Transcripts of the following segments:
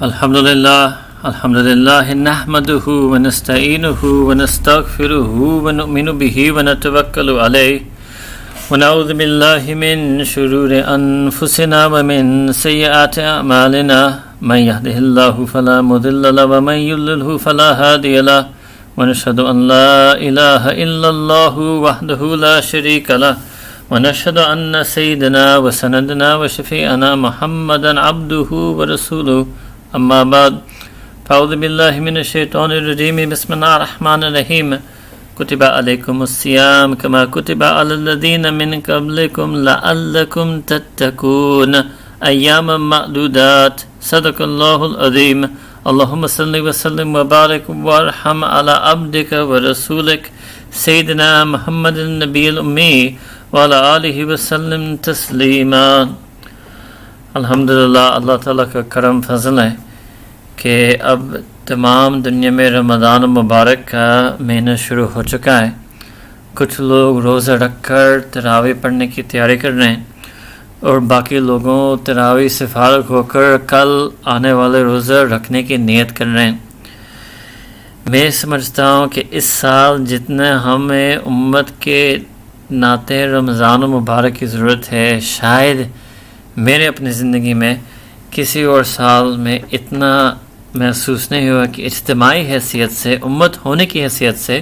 الحمدللہ نحمده ونستعینه ونستغفره ونؤمن به ونتوکل علیہ ونعوذ باللہ من شرور انفسنا ومن سیئات اعمالنا من يهده الله فلا مضل له ومن يضلل فلا هادي له ونشهد ان لا اله الا الله وحده لا شريك له ونشهد ان سيدنا وسندنا وشفيعنا محمدا عبده ورسوله اما بعد فاعوذ باللہ من الشیطان الرجیم بسم اللہ الرحمن الرحیم کتب علیکم الصیام کما کتب علی الذین من قبلکم لعلکم تتقون ایاما معدودات صدق اللہ العظیم اللہم صلی وسلم وبارک وارحم علی عبدک ورسولک سیدنا محمد النبی الامی وعلی آلہ وسلم تسلیما۔ الحمدللہ اللہ تعالیٰ کا کرم فضل ہے کہ اب تمام دنیا میں رمضان مبارک کا مہینہ شروع ہو چکا ہے۔ کچھ لوگ روزہ رکھ کر تراویح پڑھنے کی تیاری کر رہے ہیں اور باقی لوگوں تراویح سے فارغ ہو کر کل آنے والے روزہ رکھنے کی نیت کر رہے ہیں۔ میں سمجھتا ہوں کہ اس سال جتنے ہمیں امت کے ناطے رمضان مبارک کی ضرورت ہے، شاید میرے اپنی زندگی میں کسی اور سال میں اتنا محسوس نہیں ہوا کہ اجتماعی حیثیت سے، امت ہونے کی حیثیت سے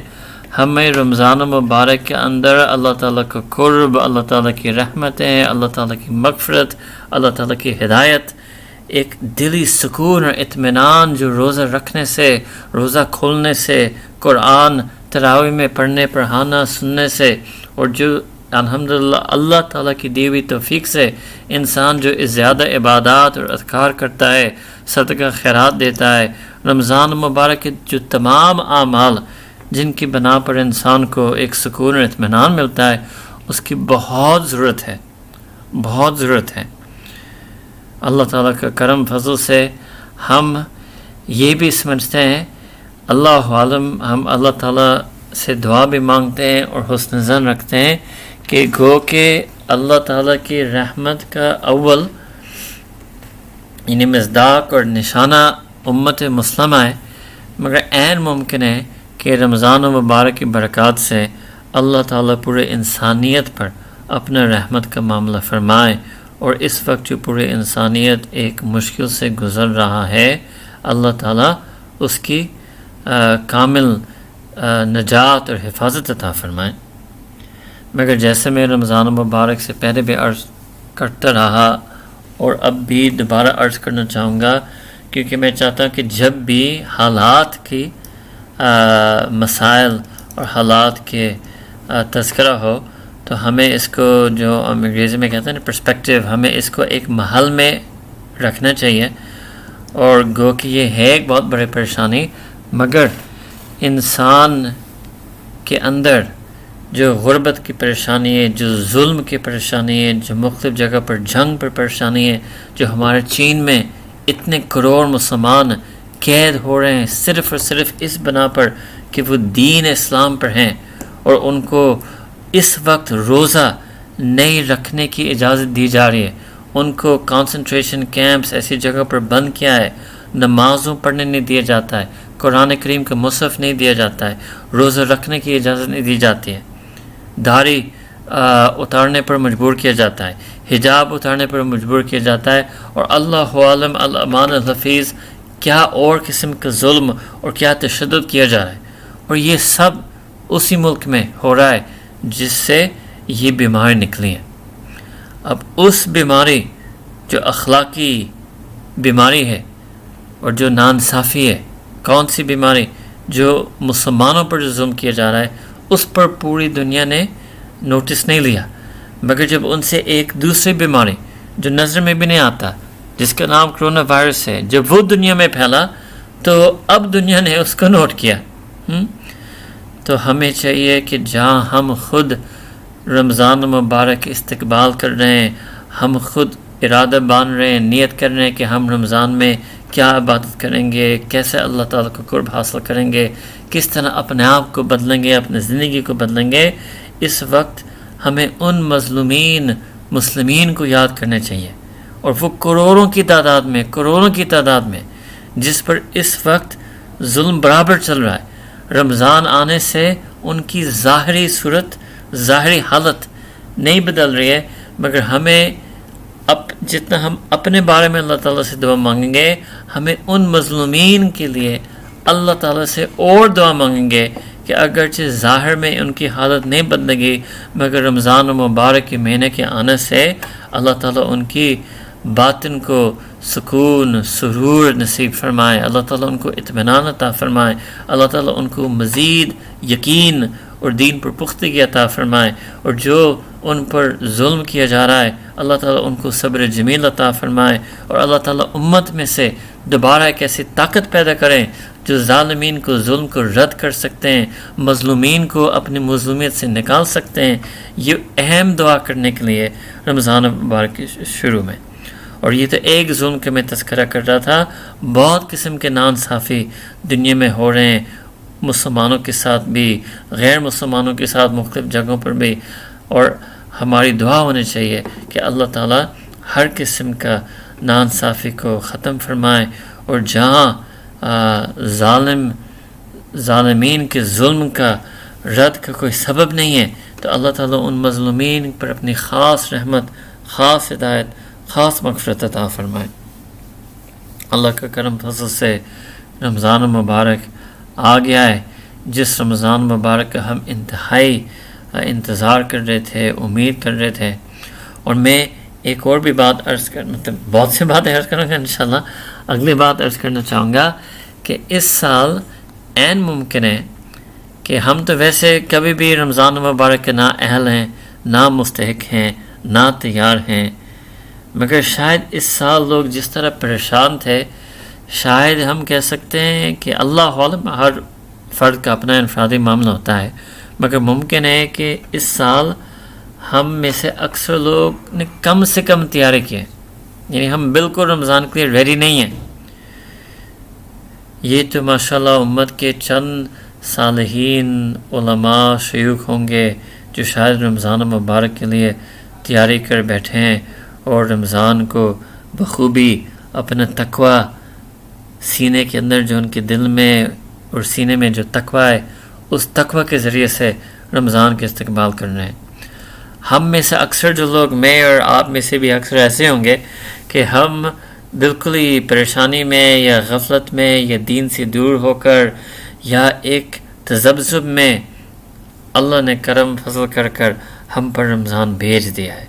ہمیں رمضان مبارک کے اندر اللہ تعالیٰ کا قرب، اللہ تعالیٰ کی رحمتیں، اللہ تعالیٰ کی مغفرت، اللہ تعالیٰ کی ہدایت، ایک دلی سکون اور اطمینان جو روزہ رکھنے سے، روزہ کھولنے سے، قرآن تراویح میں پڑھنے پڑھانا سننے سے، اور جو الحمدللہ اللہ تعالیٰ کی دی ہوئی توفیق سے انسان جو زیادہ عبادات اور اذکار کرتا ہے، صدقہ خیرات دیتا ہے، رمضان مبارک کے جو تمام اعمال جن کی بنا پر انسان کو ایک سکون اور اطمینان ملتا ہے، اس کی بہت ضرورت ہے، بہت ضرورت ہے۔ اللہ تعالیٰ کا کرم فضل سے ہم یہ بھی سمجھتے ہیں، اللہ عالم، ہم اللہ تعالیٰ سے دعا بھی مانگتے ہیں اور حسن ظن رکھتے ہیں کہ گو کہ اللہ تعالیٰ کی رحمت کا اول یعنی مصداق اور نشانہ امت مسلمہ ہے، مگر عین ممکن ہے کہ رمضان مبارک کی برکات سے اللہ تعالیٰ پورے انسانیت پر اپنا رحمت کا معاملہ فرمائے، اور اس وقت جو پورے انسانیت ایک مشکل سے گزر رہا ہے، اللہ تعالیٰ اس کی کامل نجات اور حفاظت عطا فرمائے۔ مگر جیسے میں رمضان مبارک سے پہلے بھی عرض کرتا رہا اور اب بھی دوبارہ عرض کرنا چاہوں گا، کیونکہ میں چاہتا ہوں کہ جب بھی حالات کی مسائل اور حالات کے تذکرہ ہو تو ہمیں اس کو، جو انگریزی میں کہتے ہیں نا پرسپیکٹیو، ہمیں اس کو ایک محل میں رکھنا چاہیے، اور گو کہ یہ ہے ایک بہت بڑی پریشانی، مگر انسان کے اندر جو غربت کی پریشانی ہے، جو ظلم کی پریشانی ہے، جو مختلف جگہ پر جنگ پر پریشانی ہے، جو ہمارے چین میں اتنے کروڑ مسلمان قید ہو رہے ہیں صرف اور صرف اس بنا پر کہ وہ دین اسلام پر ہیں، اور ان کو اس وقت روزہ نہیں رکھنے کی اجازت دی جا رہی ہے، ان کو کنسنٹریشن کیمپس ایسی جگہ پر بند کیا ہے، نمازوں پڑھنے نہیں دیا جاتا ہے، قرآن کریم کا مصحف نہیں دیا جاتا ہے، روزہ رکھنے کی اجازت نہیں دی جاتی ہے، داڑھی اتارنے پر مجبور کیا جاتا ہے، حجاب اتارنے پر مجبور کیا جاتا ہے، اور اللہ عالم الامان الحفیظ کیا اور قسم کا ظلم اور کیا تشدد کیا جا رہا ہے، اور یہ سب اسی ملک میں ہو رہا ہے جس سے یہ بیماری نکلی ہے۔ اب اس بیماری جو اخلاقی بیماری ہے اور جو ناانصافی ہے، کون سی بیماری؟ جو مسلمانوں پر جو ظلم کیا جا رہا ہے، اس پر پوری دنیا نے نوٹس نہیں لیا، مگر جب ان سے ایک دوسری بیماری جو نظر میں بھی نہیں آتا، جس کا نام کرونا وائرس ہے، جب وہ دنیا میں پھیلا تو اب دنیا نے اس کو نوٹ کیا۔ تو ہمیں چاہیے کہ جہاں ہم خود رمضان مبارک استقبال کر رہے ہیں، ہم خود ارادہ باندھ رہے ہیں، نیت کر رہے ہیں کہ ہم رمضان میں کیا عبادت کریں گے، کیسے اللہ تعالیٰ کو قرب حاصل کریں گے، کس طرح اپنے آپ کو بدلیں گے، اپنی زندگی کو بدلیں گے، اس وقت ہمیں ان مظلومین مسلمین کو یاد کرنا چاہیے، اور وہ کروڑوں کی تعداد میں جس پر اس وقت ظلم برابر چل رہا ہے. رمضان آنے سے ان کی ظاہری صورت، ظاہری حالت نہیں بدل رہی ہے، مگر ہمیں جتنا ہم اپنے بارے میں اللہ تعالیٰ سے دعا مانگیں گے، ہمیں ان مظلومین کے لیے اللہ تعالیٰ سے اور دعا مانگیں گے کہ اگرچہ ظاہر میں ان کی حالت نہیں بدلے گی، مگر رمضان مبارک کے مہینے کے آنے سے اللہ تعالیٰ ان کی باطن کو سکون، سرور نصیب فرمائے، اللہ تعالیٰ ان کو اطمینان عطا فرمائے، اللہ تعالیٰ ان کو مزید یقین اور دین پر پختگی عطا فرمائے، اور جو ان پر ظلم کیا جا رہا ہے اللہ تعالیٰ ان کو صبر جمیل عطا فرمائے، اور اللہ تعالیٰ امت میں سے دوبارہ ایک ایسی طاقت پیدا کریں جو ظالمین کو، ظلم کو رد کر سکتے ہیں، مظلومین کو اپنی مظلومیت سے نکال سکتے ہیں. یہ اہم دعا کرنے کے لیے رمضان مبارک کے شروع میں. اور یہ تو ایک ظلم کا میں تذکرہ کر رہا تھا، بہت قسم کے ناانصافی دنیا میں ہو رہے ہیں، مسلمانوں کے ساتھ بھی، غیر مسلمانوں کے ساتھ مختلف جگہوں پر بھی. اور ہماری دعا ہونی چاہیے کہ اللہ تعالیٰ ہر قسم کا ناانصافی کو ختم فرمائے، اور جہاں ظالمین کے ظلم کا رد کا کوئی سبب نہیں ہے تو اللہ تعالیٰ ان مظلومین پر اپنی خاص رحمت، خاص ہدایت، خاص مغفرت عطا فرمائے. اللہ کا کرم فضل سے رمضان مبارک آ گیا ہے، جس رمضان مبارک کا ہم انتہائی انتظار کر رہے تھے، امید کر رہے تھے. اور میں ایک اور بھی بات مطلب بہت سی باتیں عرض کروں گا انشاءاللہ. اگلی بات عرض کرنا چاہوں گا کہ اس سال عین ممکن ہے کہ ہم تو ویسے کبھی بھی رمضان مبارک کے نہ اہل ہیں، نہ مستحق ہیں، نہ تیار ہیں، مگر شاید اس سال لوگ جس طرح پریشان تھے، شاید ہم کہہ سکتے ہیں کہ اللہ عالم، ہر فرد کا اپنا انفرادی معاملہ ہوتا ہے، مگر ممکن ہے کہ اس سال ہم میں سے اکثر لوگ نے کم سے کم تیاری کی ہے، یعنی ہم بالکل رمضان کے لیے ریڈی نہیں ہیں. یہ تو ماشاءاللہ امت کے چند صالحین، علماء، شیوخ ہوں گے جو شاید رمضان مبارک کے لیے تیاری کر بیٹھے ہیں اور رمضان کو بخوبی اپنا تقوی سینے کے اندر، جو ان کے دل میں اور سینے میں جو تقوی ہے، اس تقوی کے ذریعے سے رمضان کے استقبال کر رہے ہیں. ہم میں سے اکثر جو لوگ، میں اور آپ میں سے بھی اکثر ایسے ہوں گے کہ ہم بالکل ہی پریشانی میں یا غفلت میں یا دین سے دور ہو کر یا ایک تذبذب میں اللہ نے کرم فضل کر ہم پر رمضان بھیج دیا ہے.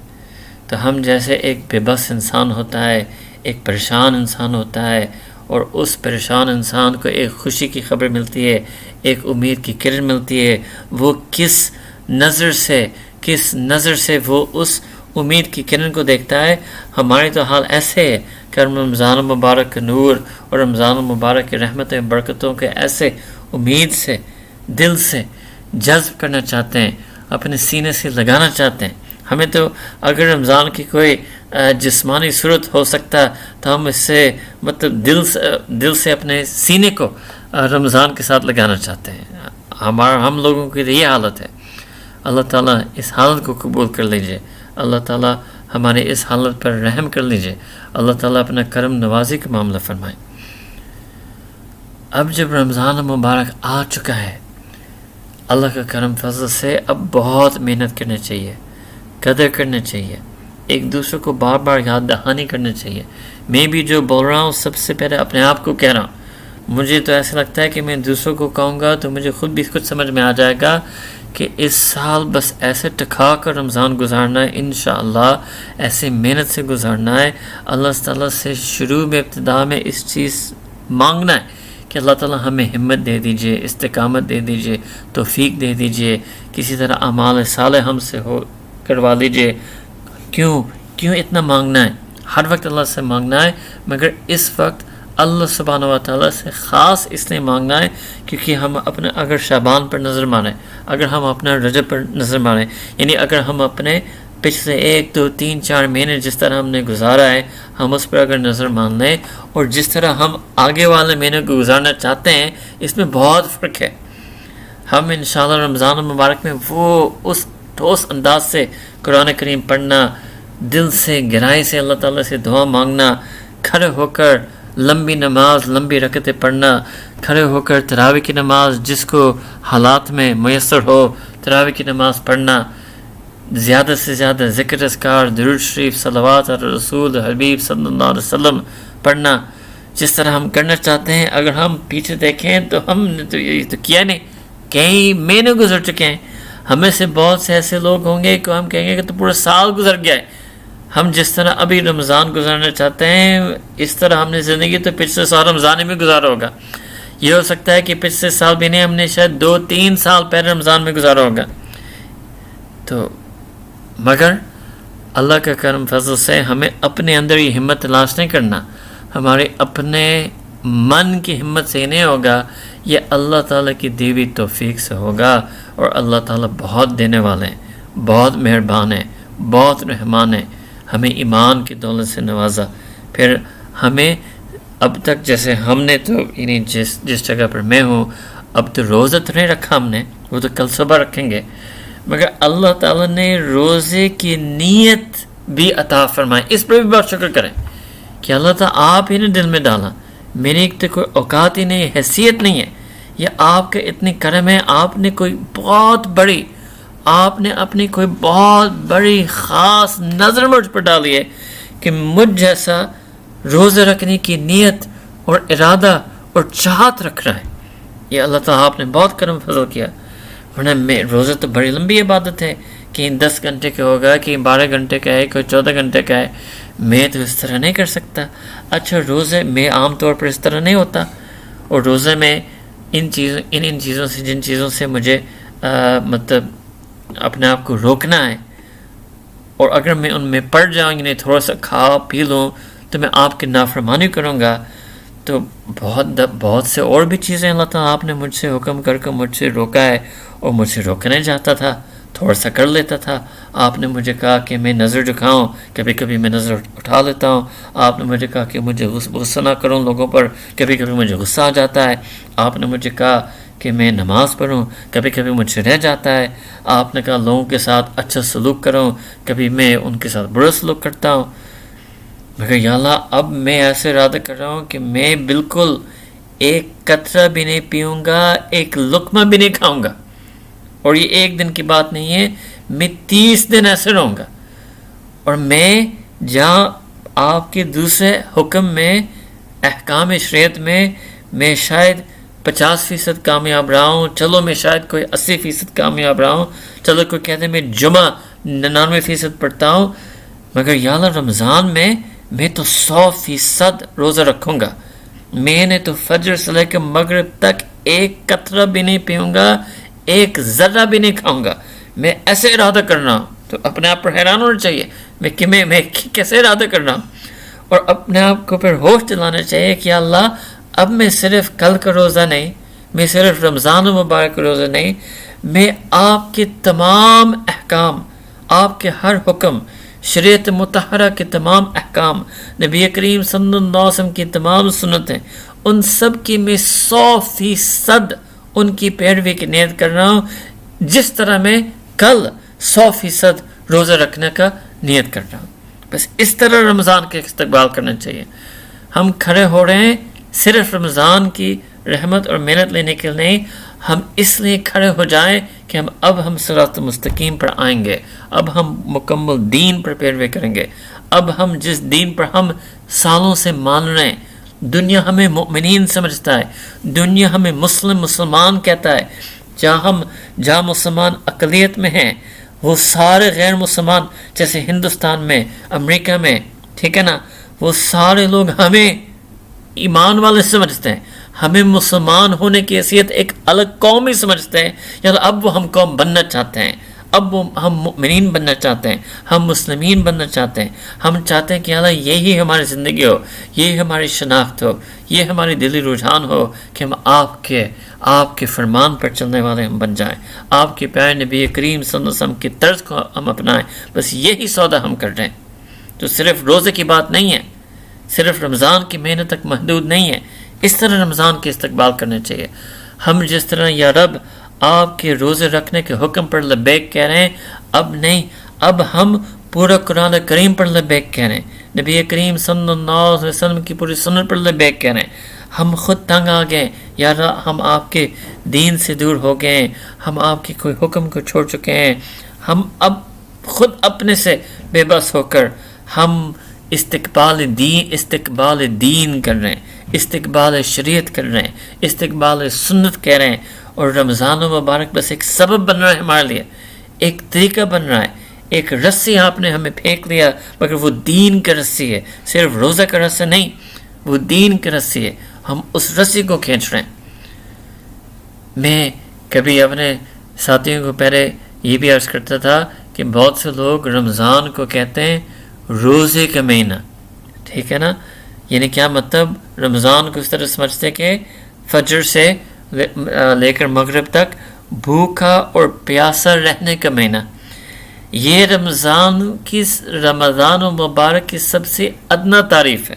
تو ہم جیسے ایک بے بس انسان ہوتا ہے، ایک پریشان انسان ہوتا ہے، اور اس پریشان انسان کو ایک خوشی کی خبر ملتی ہے، ایک امید کی کرن ملتی ہے، وہ کس نظر سے وہ اس امید کی کرن کو دیکھتا ہے. ہماری تو حال ایسے ہے کہ ہم رمضان مبارک کے نور اور رمضان مبارک کے رحمت و برکتوں کے ایسے امید سے، دل سے جذب کرنا چاہتے ہیں، اپنے سینے سے لگانا چاہتے ہیں. ہمیں تو اگر رمضان کی کوئی جسمانی صورت ہو سکتا تو ہم اس سے مطلب دل سے اپنے سینے کو رمضان کے ساتھ لگانا چاہتے ہیں. ہم لوگوں کی یہ حالت ہے. اللہ تعالیٰ اس حالت کو قبول کر لیجئے، اللہ تعالیٰ ہمارے اس حالت پر رحم کر لیجئے، اللہ تعالیٰ اپنا کرم نوازی کا معاملہ فرمائے. اب جب رمضان مبارک آ چکا ہے، اللہ کا کرم فضل سے اب بہت محنت کرنی چاہیے، قدر کرنا چاہیے، ایک دوسرے کو بار بار یاد دہانی کرنا چاہیے. میں بھی جو بول رہا ہوں سب سے پہلے اپنے آپ کو کہہ رہا ہوں. مجھے تو ایسا لگتا ہے کہ میں دوسروں کو کہوں گا تو مجھے خود بھی کچھ سمجھ میں آ جائے گا کہ اس سال بس ایسے ٹکا کر رمضان گزارنا ہے، انشاءاللہ ایسے محنت سے گزارنا ہے. اللہ تعالیٰ سے شروع میں، ابتدا میں اس چیز مانگنا ہے کہ اللہ تعالیٰ ہمیں ہمت دے دیجئے، استقامت دے دیجئے، توفیق دے دیجئے، کسی طرح اعمال صالح ہم سے کروا لیجئے. کیوں اتنا مانگنا ہے؟ ہر وقت اللہ سے مانگنا ہے، مگر اس وقت اللہ سبحانہ و تعالیٰ سے خاص اس لیے مانگنا ہے کیونکہ ہم اپنا اگر شعبان پر نظر ماریں، اگر ہم اپنا رجب پر نظر ماریں، یعنی اگر ہم اپنے پچھلے 1 2 3 4 مہینے جس طرح ہم نے گزارا ہے، ہم اس پر اگر نظر مان لیں اور جس طرح ہم آگے والے مہینے کو گزارنا چاہتے ہیں، اس میں بہت فرق ہے. ہم انشاءاللہ رمضان مبارک میں وہ اس ٹھوس انداز سے قرآن کریم پڑھنا، دل سے گہرائی سے اللہ تعالیٰ سے دعا مانگنا، کھڑے ہو کر لمبی نماز، لمبی رکعتیں پڑھنا، کھڑے ہو کر تراویح کی نماز جس کو حالات میں میسر ہو تراویح کی نماز پڑھنا، زیادہ سے زیادہ ذکر اذکار، درود شریف، صلوات علی رسول حبیب صلی اللہ علیہ وسلم پڑھنا، جس طرح ہم کرنا چاہتے ہیں۔ اگر ہم پیچھے دیکھیں تو ہم نے تو یہ تو کیا نہیں، کئی مہینے گزر چکے ہیں۔ ہمیں سے بہت سے ایسے لوگ ہوں گے کہ ہم کہیں گے کہ تو پورا سال گزر گیا ہے۔ ہم جس طرح ابھی رمضان گزارنا چاہتے ہیں اس طرح ہم نے زندگی تو پچھلے سال رمضان میں گزارا ہوگا۔ یہ ہو سکتا ہے کہ پچھلے سال بھی نہیں، ہم نے شاید 2-3 سال پہلے رمضان میں گزارا ہوگا۔ تو مگر اللہ کا کرم فضل سے ہمیں اپنے اندر یہ ہمت تلاش نہیں کرنا، ہمارے اپنے من کی ہمت سے نہیں ہوگا، یہ اللہ تعالیٰ کی دی ہوئی توفیق سے ہوگا۔ اور اللہ تعالیٰ بہت دینے والے ہیں، بہت مہربان ہیں، بہت رحمان ہیں، ہمیں ایمان کی دولت سے نوازا۔ پھر ہمیں اب تک جیسے ہم نے تو یعنی جس جگہ پر میں ہوں اب تو روزہ تو نہیں رکھا ہم نے، وہ تو کل صبح رکھیں گے، مگر اللہ تعالیٰ نے روزے کی نیت بھی عطا فرمائی۔ اس پر بھی بہت شکر کریں کہ اللہ تعالیٰ آپ ہی نے دل میں ڈالا، میری ایک تو کوئی اوقات ہی نہیں، حیثیت نہیں ہے، یہ آپ کے اتنی کرم ہے۔ آپ نے کوئی بہت بڑی، آپ نے اپنی کوئی بہت بڑی خاص نظر مجھ پر ڈالی ہے کہ مجھ جیسا روزہ رکھنے کی نیت اور ارادہ اور چاہت رکھ رہا ہے۔ یہ اللہ تعالیٰ آپ نے بہت کرم فضل کیا، ورنہ میں روزہ تو بڑی لمبی عبادت ہے، کہیں 10 گھنٹے کا ہوگا، کہیں 12 گھنٹے کا ہے، کوئی 14 گھنٹے کا ہے، میں تو اس طرح نہیں کر سکتا۔ اچھا روزے میں عام طور پر اس طرح نہیں ہوتا، اور روزے میں ان چیزوں سے جن چیزوں سے مجھے مطلب اپنے آپ کو روکنا ہے، اور اگر میں ان میں پڑ جاؤں یعنی تھوڑا سا کھا پی لوں تو میں آپ کی نافرمانی کروں گا، تو بہت سے اور بھی چیزیں اللہ تعالیٰ آپ نے مجھ سے حکم کر کے مجھ سے روکا ہے، اور مجھ سے روکنے جاتا تھا تھوڑا سا کر لیتا تھا۔ آپ نے مجھے کہا کہ میں نظر جھکاؤں، کبھی کبھی میں نظر اٹھا لیتا ہوں۔ آپ نے مجھے کہا کہ مجھے غصہ نہ کروں لوگوں پر، کبھی کبھی مجھے غصہ آ جاتا ہے۔ آپ نے مجھے کہا کہ میں نماز پڑھوں، کبھی کبھی مجھ سے رہ جاتا ہے۔ آپ نے کہا لوگوں کے ساتھ اچھا سلوک کروں، کبھی میں ان کے ساتھ برا سلوک کرتا ہوں۔ مگر یا اللہ اب میں ایسے ارادہ کر رہا ہوں کہ میں بالکل ایک قطرہ بھی نہیں پیوں گا، ایک لقمہ بھی نہیں کھاؤں گا، اور یہ ایک دن کی بات نہیں ہے، میں 30 دن ایسے رہوں گا۔ اور میں جہاں آپ کے دوسرے حکم میں احکام شریعت میں شاید 50% کامیاب رہا ہوں، چلو میں شاید کوئی 80% کامیاب رہا ہوں، چلو کوئی کہتے ہیں میں جمعہ 99% پڑھتا ہوں، مگر یا اللہ رمضان میں تو 100% روزہ رکھوں گا۔ میں نے تو فجر سے لے کے مغرب تک ایک قطرہ بھی نہیں پیوں گا، ایک ذرہ بھی نہیں کھاؤں گا۔ میں ایسے ارادہ کرنا ہوں، تو اپنے آپ پر حیران ہونا چاہیے میں کیسے ارادہ کرنا ہوں، اور اپنے آپ کو پھر ہوش دلانا چاہیے کہ اللہ اب میں صرف کل کا روزہ نہیں، میں صرف رمضان مبارک کا روزہ نہیں، میں آپ کے تمام احکام، آپ کے ہر حکم، شریعت مطہرہ کے تمام احکام، نبی کریم صلی اللہ علیہ وسلم کی تمام سنتیں، ان سب کی میں 100% ان کی پیروی کی نیت کر رہا ہوں، جس طرح میں کل 100% روزہ رکھنے کا نیت کر رہا ہوں۔ بس اس طرح رمضان کے استقبال کرنا چاہیے۔ ہم کھڑے ہو رہے ہیں صرف رمضان کی رحمت اور محنت لینے کے لیے نہیں، ہم اس لیے کھڑے ہو جائیں کہ ہم صراط مستقیم پر آئیں گے، اب ہم مکمل دین پر پیروی کریں گے، اب ہم جس دین پر ہم سالوں سے مان رہے ہیں، دنیا ہمیں مؤمنین سمجھتا ہے، دنیا ہمیں مسلمان کہتا ہے، جہاں مسلمان اقلیت میں ہیں وہ سارے غیر مسلمان جیسے ہندوستان میں، امریکہ میں، ٹھیک ہے نا، وہ سارے لوگ ہمیں ایمان والے سمجھتے ہیں، ہمیں مسلمان ہونے کی حیثیت ایک الگ قوم ہی سمجھتے ہیں، یا اب وہ ہم قوم بننا چاہتے ہیں، اب وہ ہم مؤمنین بننا چاہتے ہیں، ہم مسلمین بننا چاہتے ہیں، ہم چاہتے ہیں کہ اللہ یہی ہماری زندگی ہو، یہی ہماری شناخت ہو، یہ ہماری دلی رجحان ہو کہ ہم آپ کے فرمان پر چلنے والے ہم بن جائیں، آپ کے پیارے نبی کریم صلی اللہ علیہ وسلم کی طرز کو ہم اپنائیں۔ بس یہی سودا ہم کر رہے ہیں، تو صرف روزے کی بات نہیں ہے، صرف رمضان کی محنت تک محدود نہیں ہے، اس طرح رمضان کے استقبال کرنا چاہیے۔ ہم جس طرح یا رب آپ کے روزے رکھنے کے حکم پر لبیک کہہ رہے ہیں، اب نہیں، اب ہم پورا قرآن کریم پر لبیک کہہ رہے ہیں۔ نبی کریم صلی اللہ علیہ وسلم کی پوری سنت پر لبیک کہہ رہے ہیں. ہم خود تنگ آ گئے یا ہم آپ کے دین سے دور ہو گئے، ہم آپ کے کوئی حکم کو چھوڑ چکے ہیں، ہم اب خود اپنے سے بے بس ہو کر ہم استقبال دین کر رہے ہیں، استقبال شریعت کر رہے ہیں، استقبال سنت کہہ رہے ہیں، اور رمضان مبارک بس ایک سبب بن رہا ہے ہمارے لیے، ایک طریقہ بن رہا ہے. ایک رسی آپ نے ہمیں پھینک لیا، مگر وہ دین کا رسی ہے، صرف روزہ کا رسی نہیں، وہ دین کی رسی ہے. ہم اس رسی کو کھینچ رہے ہیں. میں کبھی اپنے ساتھیوں کو پہلے یہ بھی عرض کرتا تھا کہ بہت سے لوگ رمضان کو کہتے ہیں روزے کا مہینہ. ٹھیک ہے نا؟ یعنی کیا مطلب؟ رمضان کو اس طرح سمجھتے کہ فجر سے لے کر مغرب تک بھوکا اور پیاسا رہنے کا مہینہ. یہ رمضان و مبارک کی سب سے ادنا تعریف ہے،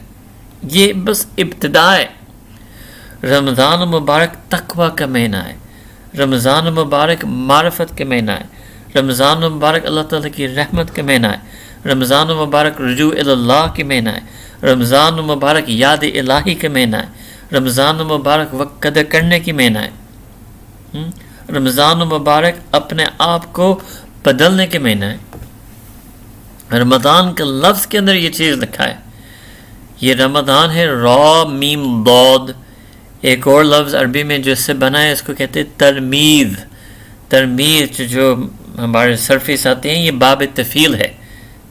یہ بس ابتدا ہے. رمضان مبارک تقوی کا مہینہ ہے، رمضان مبارک معرفت کا مہینہ ہے، رمضان مبارک اللہ تعالیٰ کی رحمت کا مہینہ ہے، رمضان مبارک رجوع اللہ کی مہینہ ہے، رمضان مبارک یاد الہی کا مہینہ ہے، رمضان مبارک وقت قدر کرنے کی مہینہ ہے، رمضان مبارک اپنے آپ کو بدلنے کے مہینہ ہے. رمضان کے لفظ کے اندر یہ چیز لکھا ہے. یہ رمضان ہے را میم ضاد. ایک اور لفظ عربی میں جو اس سے بنا ہے اس کو کہتے ہیں ترمیز. ترمیز جو ہمارے صرفی ساتھی ہیں یہ باب تفیل ہے.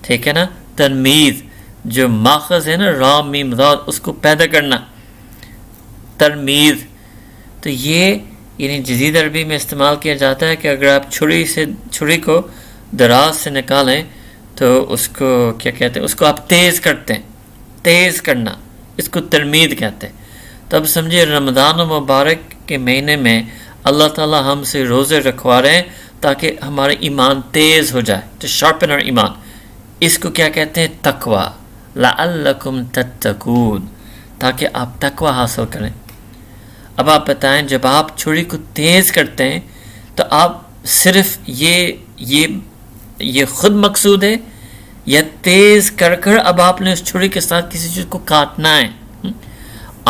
ٹھیک ہے نا؟ ترمیز جو ماخذ ہے نا را میم ضاد، اس کو پیدا کرنا، ترمیز. تو یہ یعنی جدید عربی میں استعمال کیا جاتا ہے کہ اگر آپ چھری کو دراز سے نکالیں تو اس کو کیا کہتے ہیں؟ اس کو آپ تیز کرتے ہیں، تیز کرنا، اس کو ترمید کہتے ہیں. تب سمجھے رمضان مبارک کے مہینے میں اللہ تعالیٰ ہم سے روزے رکھوا رہے ہیں تاکہ ہمارا ایمان تیز ہو جائے، to sharpen our ایمان. اس کو کیا کہتے ہیں؟ تقوی. لعلکم تتقون، تاکہ آپ تقوی حاصل کریں. اب آپ بتائیں جب آپ چھری کو تیز کرتے ہیں تو آپ صرف یہ خود مقصود ہے یا تیز کر اب آپ نے اس چھری کے ساتھ کسی چیز کو کاٹنا ہے؟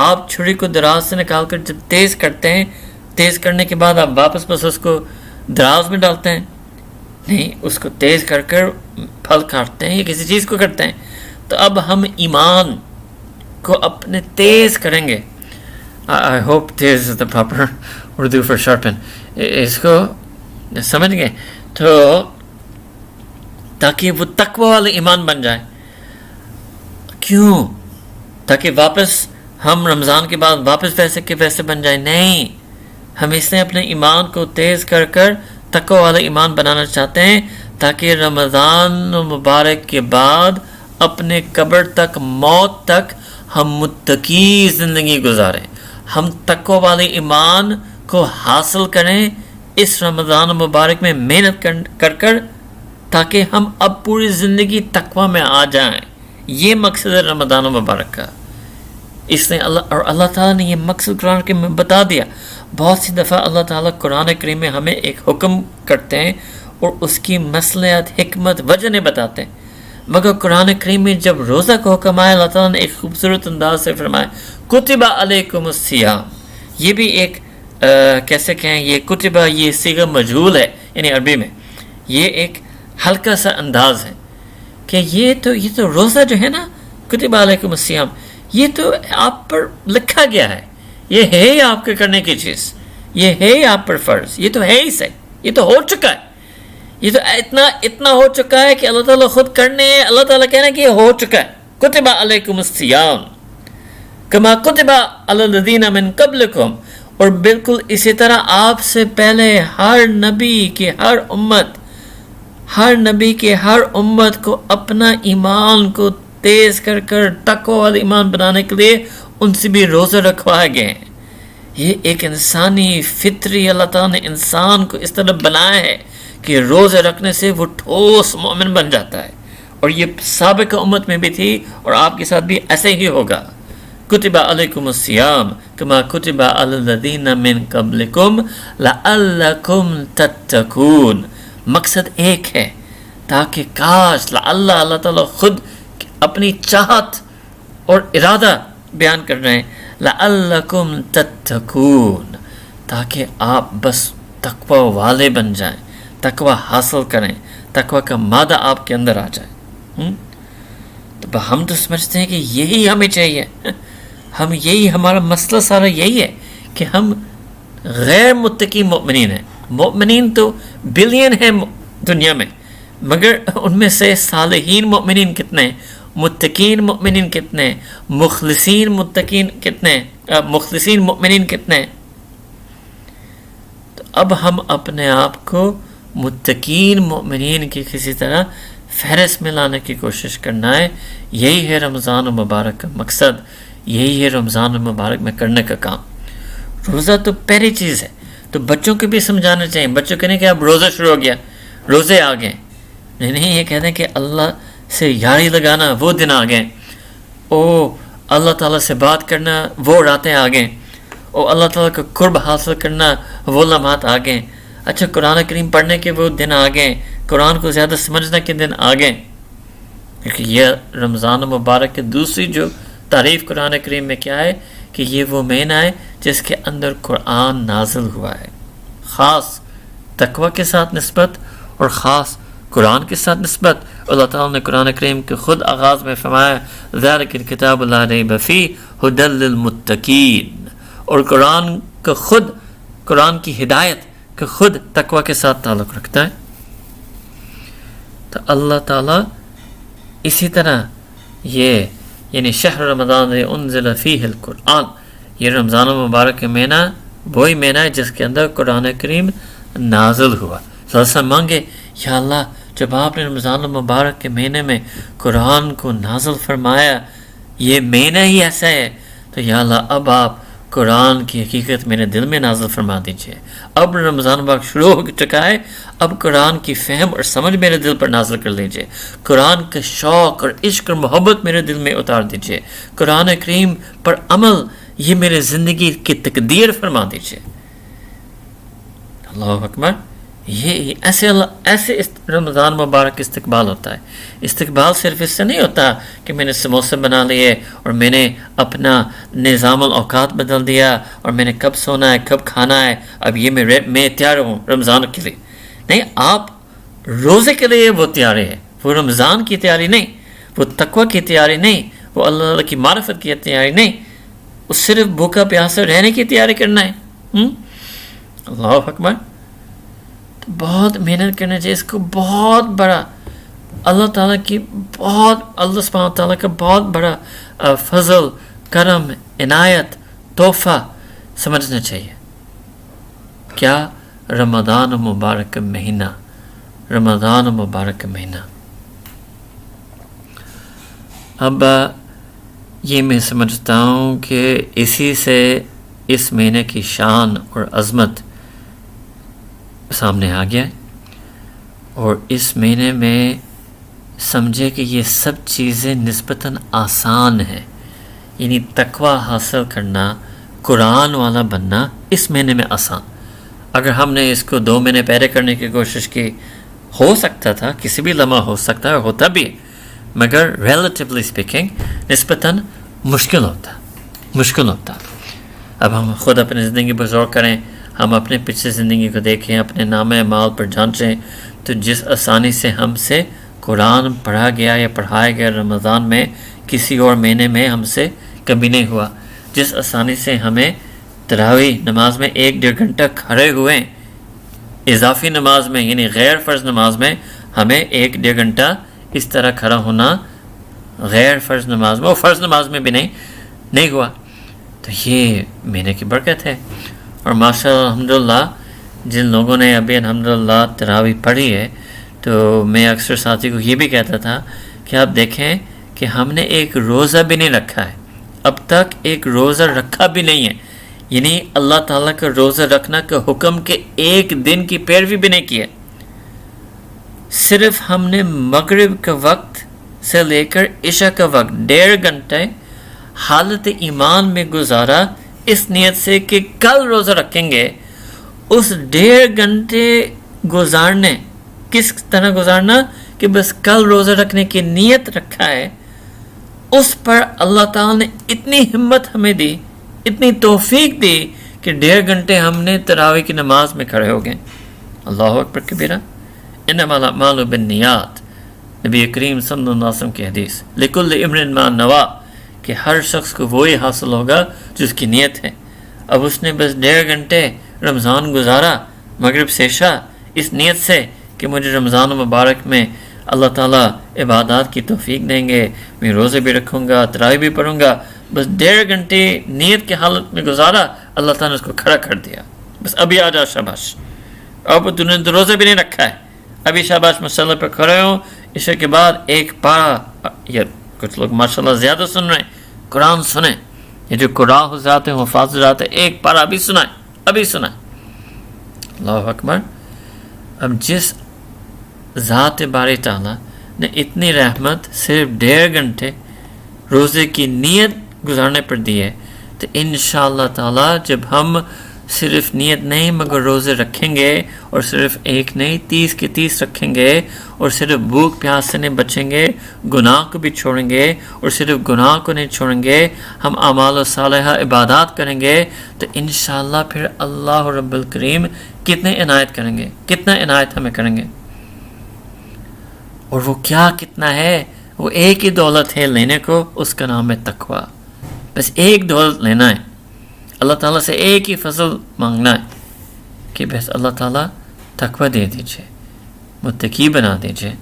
آپ چھری کو دراز سے نکال کر جب تیز کرتے ہیں، تیز کرنے کے بعد آپ واپس بس اس کو دراز میں ڈالتے ہیں؟ نہیں، اس کو تیز کر پھل کاٹتے ہیں یا کسی چیز کو کرتے ہیں. تو اب ہم ایمان کو اپنے تیز کریں گے. I hope this is the proper Urdu for sharpen. اس کو سمجھ گئے؟ تو تاکہ وہ تقوی والے ایمان بن جائے. کیوں؟ تاکہ واپس ہم رمضان کے بعد واپس ویسے کے ویسے بن جائیں. نہیں، ہم اس نے اپنے ایمان کو تیز کر تقوی والا ایمان بنانا چاہتے ہیں تاکہ رمضان مبارک کے بعد اپنے قبر تک، موت تک ہم متقی زندگی گزاریں. ہم تقوی والے ایمان کو حاصل کریں اس رمضان مبارک میں محنت کر تاکہ ہم اب پوری زندگی تقوی میں آ جائیں. یہ مقصد ہے رمضان مبارک کا. اس نے اللہ تعالیٰ نے یہ مقصد قرآن کے میں بتا دیا. بہت سی دفعہ اللہ تعالیٰ قرآن کریم میں ہمیں ایک حکم کرتے ہیں اور اس کی مصلحت، حکمت، وجہ نہیں بتاتے ہیں. مگر قرآن کریم میں جب روزہ کو حکم آیا، اللہ تعالیٰ نے ایک خوبصورت انداز سے فرمایا کتبہ علیکم الصیام. یہ بھی ایک کیسے کہیں، یہ کتبہ یہ صیغہ مجہول ہے، یعنی عربی میں یہ ایک ہلکا سا انداز ہے کہ یہ تو روزہ جو ہے نا، کتبہ علیکم الصیام، یہ تو آپ پر لکھا گیا ہے، یہ ہے ہی آپ کے کرنے کی چیز، یہ ہے ہی آپ پر فرض، یہ تو ہے ہی صحیح، یہ تو ہو چکا ہے، یہ تو اتنا ہو چکا ہے کہ اللہ تعالیٰ خود کرنے، اللہ تعالیٰ کہنا کہ یہ ہو چکا ہے. کتبہ علیکم الصیام کما کتبہ علی الذین من قبلکم. اور بالکل اسی طرح آپ سے پہلے ہر نبی کے ہر امت کو اپنا ایمان کو تیز کر تقوی والا ایمان بنانے کے لیے ان سے بھی روزے رکھوائے گئے ہیں. یہ ایک انسانی فطری اللہ تعالیٰ نے انسان کو اس طرح بنایا ہے کہ روزے رکھنے سے وہ ٹھوس مومن بن جاتا ہے. اور یہ سابقہ امت میں بھی تھی اور آپ کے ساتھ بھی ایسے ہی ہوگا. کتبہ علیکم الصیام کما کتبہ علی الذین من قبلکم لعلکم تتقون. مقصد ایک ہے تاکہ کاش اللہ تعالیٰ خود اپنی چاہت اور ارادہ بیان کر رہے ہیں، لعلکم تتقون، تاکہ آپ بس تقوی والے بن جائیں، تقوی حاصل کریں، تقوی کا مادہ آپ کے اندر آ جائے۔ تو ہم تو سمجھتے ہیں کہ یہی ہمیں چاہیے، ہم یہی، ہمارا مسئلہ سارا یہی ہے کہ ہم غیر متقی مؤمنین ہیں۔ مؤمنین تو بلین ہیں دنیا میں، مگر ان میں سے صالحین مؤمنین کتنے ہیں، متقین مؤمنین کتنے ہیں، مخلصین متقین کتنے ہیں، مخلصین مؤمنین کتنے ہیں۔ تو اب ہم اپنے آپ کو متقین مؤمنین کی کسی طرح فہرست میں لانے کی کوشش کرنا ہے۔ یہی ہے رمضان المبارک کا مقصد، یہی ہے رمضان المبارک میں کرنے کا کام۔ روزہ تو پہلی چیز ہے، تو بچوں کو بھی سمجھانا چاہیے۔ بچوں کو نہیں کہ اب روزہ شروع ہو گیا، روزے آ گئے، نہیں، یہ کہتے ہیں کہ اللہ سے یاری لگانا وہ دن آ گئے، او اللہ تعالیٰ سے بات کرنا وہ راتیں آ گئیں، او اللہ تعالیٰ کا قرب حاصل کرنا وہ لمحات آ گئے، اچھا قرآن کریم پڑھنے کے وہ دن آ گئے، قرآن کو زیادہ سمجھنے کے دن آ گئے۔ کیونکہ یہ رمضان مبارک کی دوسری جو تعریف قرآن کریم میں کیا ہے کہ یہ وہ مہینہ ہے جس کے اندر قرآن نازل ہوا ہے، خاص تقوی کے ساتھ نسبت اور خاص قرآن کے ساتھ نسبت۔ اللہ تعالیٰ نے قرآن کریم کے خود آغاز میں فرمایا ذالک الکتاب لا ریب فیہ ھدی للمتقین، اور قرآن کا خود، قرآن کی ہدایت کا خود تقوی کے ساتھ تعلق رکھتا ہے۔ تو اللہ تعالیٰ اسی طرح یہ یعنی شہر رمضان انزل فیہ القرآن، یہ رمضان المبارک کا مہینہ وہی مہینہ ہے جس کے اندر قرآن کریم نازل ہوا۔ سلسلہ مانگے، یا اللہ جب آپ نے رمضان المبارک کے مہینے میں قرآن کو نازل فرمایا، یہ مہینہ ہی ایسا ہے، تو یا اللہ اب آپ قرآن کی حقیقت میرے دل میں نازل فرما دیجئے۔ اب رمضان مبارک شروع ہو چکا ہے، اب قرآن کی فہم اور سمجھ میرے دل پر نازل کر لیجئے، قرآن کا شوق اور عشق اور محبت میرے دل میں اتار دیجئے، قرآن کریم پر عمل یہ میرے زندگی کی تقدیر فرما دیجئے۔ اللہ اکبر۔ یہ ایسے رمضان مبارک استقبال ہوتا ہے۔ استقبال صرف اس سے نہیں ہوتا کہ میں نے سموسے بنا لیے اور میں نے اپنا نظام الاوقات بدل دیا اور میں نے کب سونا ہے کب کھانا ہے، اب یہ میں تیار ہوں رمضان کے لیے۔ نہیں، آپ روزے کے لیے وہ تیاری ہے، وہ رمضان کی تیاری نہیں، وہ تقوی کی تیاری نہیں، وہ اللہ کی معرفت کی تیاری نہیں، وہ صرف بھوکا پیاسا رہنے کی تیاری کرنا ہے۔ اللہ اکبر۔ تو بہت محنت کرنا چاہیے، اس کو بہت بڑا اللہ تعالیٰ کی اللہ سبحانہ تعالیٰ کا بہت بڑا فضل، کرم، عنایت، تحفہ سمجھنا چاہیے۔ کیا رمضان مبارک کا مہینہ، رمضان مبارک کا مہینہ۔ اب یہ میں سمجھتا ہوں کہ اسی سے اس مہینے کی شان اور عظمت سامنے آ گیا ہے، اور اس مہینے میں سمجھے کہ یہ سب چیزیں نسبتاً آسان ہیں، یعنی تقوی حاصل کرنا، قرآن والا بننا اس مہینے میں آسان۔ اگر ہم نے اس کو 2 مہینے پہلے کرنے کی کوشش کی، ہو سکتا تھا، کسی بھی لمحہ ہو سکتا ہے، ہوتا بھی، مگر ریلیٹیولی اسپیکنگ نسبتاً مشکل ہوتا۔ اب ہم خود اپنی زندگی پر غور کریں، ہم اپنے پچھلے زندگی کو دیکھیں، اپنے نام اعمال پر جانچیں، تو جس آسانی سے ہم سے قرآن پڑھا گیا یا پڑھایا گیا رمضان میں، کسی اور مہینے میں ہم سے کبھی نہیں ہوا۔ جس آسانی سے ہمیں تراویح نماز میں 1-1.5 گھنٹہ کھڑے ہوئے، اضافی نماز میں یعنی غیر فرض نماز میں ہمیں 1-1.5 گھنٹہ اس طرح کھڑا ہونا غیر فرض نماز میں اور فرض نماز میں بھی نہیں ہوا، تو یہ مہینے کی برکت ہے۔ اور ماشاء اللہ الحمدللہ جن لوگوں نے ابھی الحمدللہ تراویح پڑھی ہے، تو میں اکثر ساتھی کو یہ بھی کہتا تھا کہ آپ دیکھیں کہ ہم نے ایک روزہ بھی نہیں رکھا ہے، اب تک ایک روزہ رکھا بھی نہیں ہے، یعنی اللہ تعالیٰ کا روزہ رکھنا کا حکم کے ایک دن کی پیروی بھی نہیں کی ہے، صرف ہم نے مغرب کا وقت سے لے کر عشاء کا وقت 1.5 گھنٹے حالت ایمان میں گزارا، اس نیت سے کہ کل روزہ رکھیں گے۔ اس 1.5 گھنٹے گزارنے، کس طرح گزارنا کہ بس کل روزہ رکھنے کی نیت رکھا ہے، اس پر اللہ تعالیٰ نے اتنی ہمت ہمیں دی، اتنی توفیق دی کہ 1.5 گھنٹے ہم نے تراویح کی نماز میں کھڑے ہو گئے. اللہ اکبر کبیرہ. انما الاعمال بالنیات، نبی کریم صلی اللہ علیہ وسلم کی حدیث. لکل امرئ ما نویٰ، کہ ہر شخص کو وہی حاصل ہوگا جو اس کی نیت ہے. اب اس نے بس 1.5 گھنٹے رمضان گزارا مغرب سے عشاء اس نیت سے کہ مجھے رمضان مبارک میں اللہ تعالیٰ عبادات کی توفیق دیں گے، میں روزے بھی رکھوں گا، تراویح بھی پڑھوں گا. بس 1.5 گھنٹے نیت کے حالت میں گزارا، اللہ تعالیٰ نے اس کو کھڑا کر دیا. بس ابھی آ جا شاباش. اب تو نے تو روزے بھی نہیں رکھا ہے، ابھی شاباش مسئلے پر کھڑے ہوں. عشاء کے بعد ایک پارا، یا کچھ لوگ ماشاءاللہ زیادہ سن رہے ہیں، قرآن سنیں. یہ جو قرآن حضرات ہیں حفاظ حضرات ہیں، ایک پارا ابھی سنائیں، ابھی سنائیں. اللہ اکبر. اب جس ذات باری تعالیٰ نے اتنی رحمت صرف 1.5 گھنٹے روزے کی نیت گزارنے پر دی ہے، تو انشاءاللہ تعالیٰ جب ہم صرف نیت نہیں مگر روزے رکھیں گے، اور صرف ایک نہیں 30 کے 30 رکھیں گے، اور صرف بھوک پیاس سے نہیں بچیں گے، گناہ کو بھی چھوڑیں گے، اور صرف گناہ کو نہیں چھوڑیں گے، ہم اعمال و صالحہ عبادات کریں گے، تو انشاءاللہ پھر اللہ رب الکریم کتنے عنایت کریں گے، کتنا عنایت ہمیں کریں گے. اور وہ کیا کتنا ہے؟ وہ ایک ہی دولت ہے لینے کو، اس کا نام ہے تقوی. بس ایک دولت لینا ہے، اللہ تعالیٰ سے ایک ہی فضل مانگنا ہے کہ بس اللہ تعالیٰ تقوی دے دیجئے، متقی بنا دیجئے.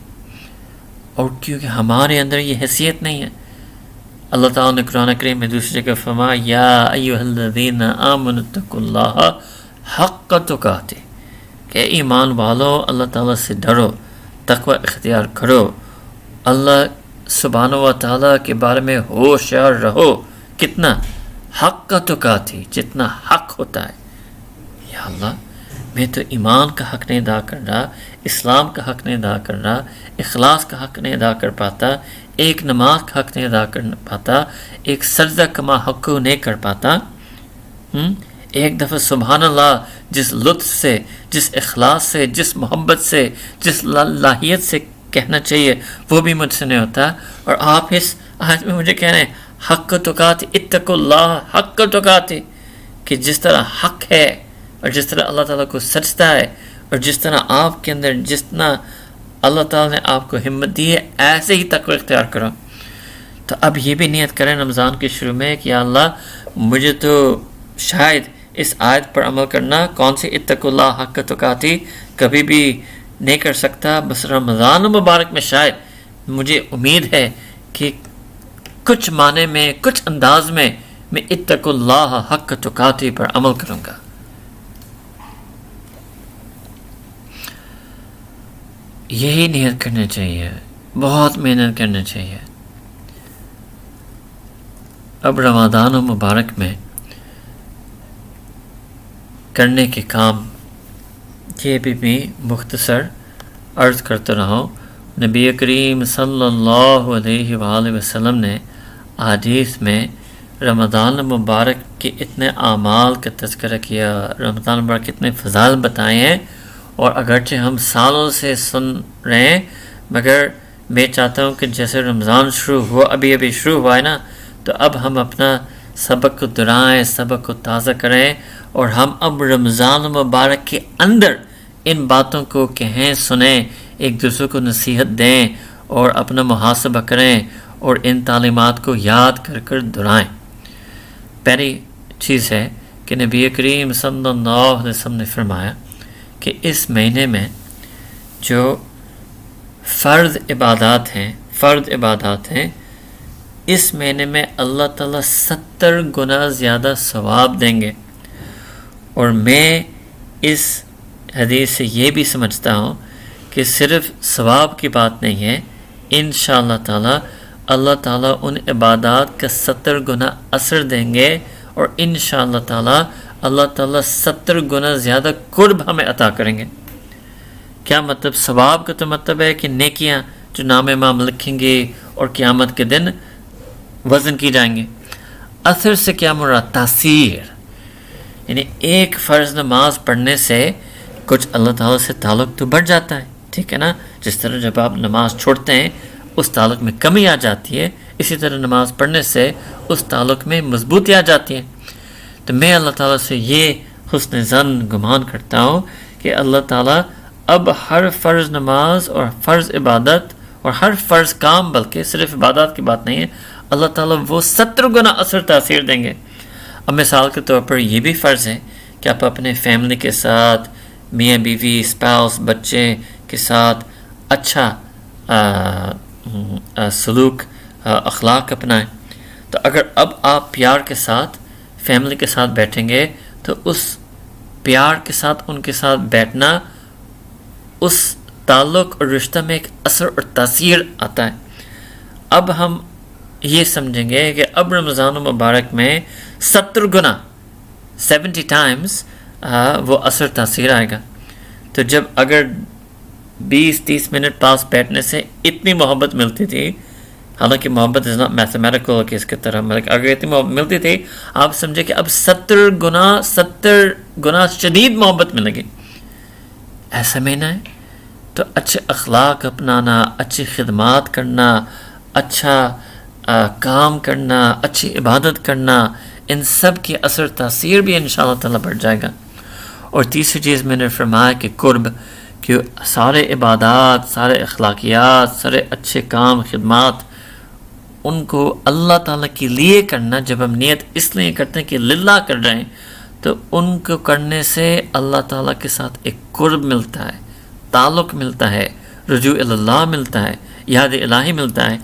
اور کیونکہ ہمارے اندر یہ حیثیت نہیں ہے. اللہ تعالیٰ نے قرآن کریم میں دوسری جگہ فرمایا یا ایھا الذین آمنوا اتقوا اللہ حق تقاتہ، کہ ایمان والو اللہ تعالیٰ سے ڈرو، تقوی اختیار کرو، اللہ سبحانہ و تعالیٰ کے بارے میں ہوشیار رہو. کتنا حق کا تقاتی، جتنا حق ہوتا ہے. یا اللہ میں تو ایمان کا حق نہیں ادا کر رہا، اسلام کا حق نہیں ادا کر رہا، اخلاص کا حق نہیں ادا کر پاتا، ایک نماز کا حق نہیں ادا کر پاتا، ایک سجدہ کما حق کو نہیں کر پاتا. ایک دفعہ سبحان اللہ جس لطف سے، جس اخلاص سے، جس محبت سے، جس لاہیت سے کہنا چاہیے وہ بھی مجھ سے نہیں ہوتا. اور آپ اس آج میں مجھے کہہ رہے ہیں حق تقاتی، اتقوا اللہ حق تقاتی، کہ جس طرح حق ہے اور جس طرح اللہ تعالیٰ کو سجتا ہے، اور جس طرح آپ کے اندر جتنا اللہ تعالیٰ نے آپ کو ہمت دی ہے ایسے ہی تقوی اختیار کرو. تو اب یہ بھی نیت کریں رمضان کے شروع میں کہ یا اللہ مجھے تو شاید اس آیت پر عمل کرنا، کون سی اتقوا اللہ حق تقاتی، کبھی بھی نہیں کر سکتا. بس رمضان مبارک میں شاید مجھے امید ہے کہ کچھ معنی میں، کچھ انداز میں میں اتقوا اللہ حق تقاتی پر عمل کروں گا. یہی نیت کرنا چاہیے، بہت محنت کرنا چاہیے. اب رمضان مبارک میں کرنے کے کام یہ بھی مختصر عرض کرتا رہا ہوں. نبی کریم صلی اللہ علیہ وآلہ وسلم نے حدیث میں رمضان مبارک کے اتنے اعمال کا تذکرہ کیا، رمضان مبارک کے اتنے فضائل بتائے ہیں. اور اگرچہ ہم سالوں سے سن رہے ہیں، مگر میں چاہتا ہوں کہ جیسے رمضان شروع ہوا، ابھی شروع ہوا ہے نا، تو اب ہم اپنا سبق کو دہرائیں، سبق کو تازہ کریں، اور ہم اب رمضان مبارک کے اندر ان باتوں کو کہیں، سنیں، ایک دوسرے کو نصیحت دیں، اور اپنا محاسبہ کریں، اور ان تعلیمات کو یاد کر کر دہرائیں. پہلی چیز ہے کہ نبی کریم صلی اللہ علیہ وسلم نے فرمایا کہ اس مہینے میں جو فرض عبادات ہیں اس مہینے میں اللہ تعالیٰ 70 گنا زیادہ ثواب دیں گے. اور میں اس حدیث سے یہ بھی سمجھتا ہوں کہ صرف ثواب کی بات نہیں ہے، انشاءاللہ تعالیٰ اللہ تعالیٰ ان عبادات کا 70 گنا اثر دیں گے، اور انشاءاللہ تعالیٰ اللہ تعالیٰ 70 گنا زیادہ قرب ہمیں عطا کریں گے. کیا مطلب؟ ثواب کا تو مطلب ہے کہ نیکیاں جو نام امام لکھیں گے اور قیامت کے دن وزن کی جائیں گے. اثر سے کیا مراد؟ تاثیر، یعنی ایک فرض نماز پڑھنے سے کچھ اللہ تعالیٰ سے تعلق تو بڑھ جاتا ہے، ٹھیک ہے نا. جس طرح جب آپ نماز چھوڑتے ہیں اس تعلق میں کمی آ جاتی ہے، اسی طرح نماز پڑھنے سے اس تعلق میں مضبوطی آ جاتی ہے. تو میں اللہ تعالیٰ سے یہ حسن ظن گمان کرتا ہوں کہ اللہ تعالیٰ اب ہر فرض نماز اور فرض عبادت اور ہر فرض کام، بلکہ صرف عبادات کی بات نہیں ہے، اللہ تعالیٰ وہ 70 گنا اثر تاثیر دیں گے. اب مثال کے طور پر یہ بھی فرض ہے کہ آپ اپنے فیملی کے ساتھ، میاں بیوی، اسپاؤس، بچے کے ساتھ اچھا سلوک، اخلاق اپنائیں. تو اگر اب آپ پیار کے ساتھ فیملی کے ساتھ بیٹھیں گے تو اس پیار کے ساتھ ان کے ساتھ بیٹھنا، اس تعلق اور رشتہ میں ایک اثر اور تاثیر آتا ہے. اب ہم یہ سمجھیں گے کہ اب رمضان المبارک میں 70 گنا 70 ٹائمز وہ اثر تاثیر آئے گا. تو جب اگر 20-30 منٹ پاس بیٹھنے سے اتنی محبت ملتی تھی، حالانکہ محبت از ناٹ میتھمیٹیکل کہ اس کی طرح، اگر اتنی محبت ملتی تھی، آپ سمجھے کہ اب 70 گنا شدید محبت ملے گی. ایسا معنی ہے تو اچھے اخلاق اپنانا، اچھی خدمات کرنا، اچھا کام کرنا، اچھی عبادت کرنا، ان سب کی اثر تاثیر بھی انشاءاللہ تعالیٰ بڑھ جائے گا. اور تیسری چیز میں نے فرمایا کہ قرب، کہ سارے عبادات، سارے اخلاقیات، سارے اچھے کام، خدمات، ان کو اللہ تعالیٰ کے لیے کرنا. جب ہم نیت اس لیے کرتے ہیں کہ للہ کر رہے ہیں، تو ان کو کرنے سے اللہ تعالیٰ کے ساتھ ایک قرب ملتا ہے، تعلق ملتا ہے، رجوع اللہ ملتا ہے، یاد الہی ملتا ہے.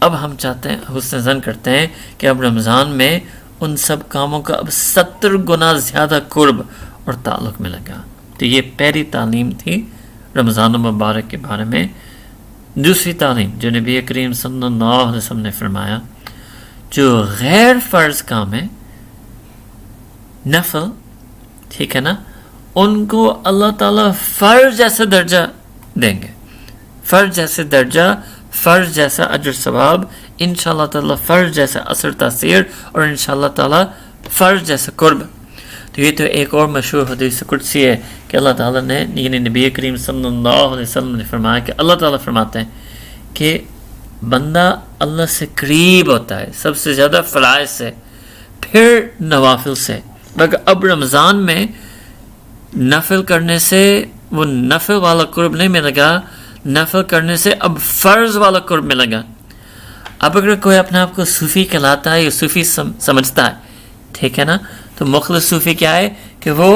اب ہم چاہتے ہیں، حسن ظن کرتے ہیں کہ اب رمضان میں ان سب کاموں کا اب 70 گنا زیادہ قرب اور تعلق ملے گا. تو یہ پہلی تعلیم تھی رمضان المبارک کے بارے میں. دوسری تعلیم جو نبی کریم صلی اللہ علیہ وسلم نے فرمایا، جو غیر فرض کام ہے، نفل، ٹھیک ہے نا، ان کو اللہ تعالیٰ فرض جیسا درجہ دیں گے، فرض جیسے درجہ، فرض جیسا اجر ثواب، انشاءاللہ تعالیٰ فرض جیسا اثر تاثیر، اور انشاءاللہ تعالیٰ فرض جیسا قرب. تو یہ تو ایک اور مشہور حدیث قدسی ہے کہ اللہ تعالیٰ نے، یعنی نبی کریم صلی اللہ علیہ وسلم نے فرمایا کہ اللہ تعالیٰ فرماتے ہیں کہ بندہ اللہ سے قریب ہوتا ہے سب سے زیادہ فرائض سے، پھر نوافل سے. مگر اب رمضان میں نفل کرنے سے وہ نفل والا قرب نہیں ملے گا، نفل کرنے سے اب فرض والا قرب ملے گا. اب اگر کوئی اپنے آپ کو صوفی کہلاتا ہے یا صوفی سمجھتا ہے، ٹھیک ہے نا، تو مخلص صوفی کیا ہے کہ وہ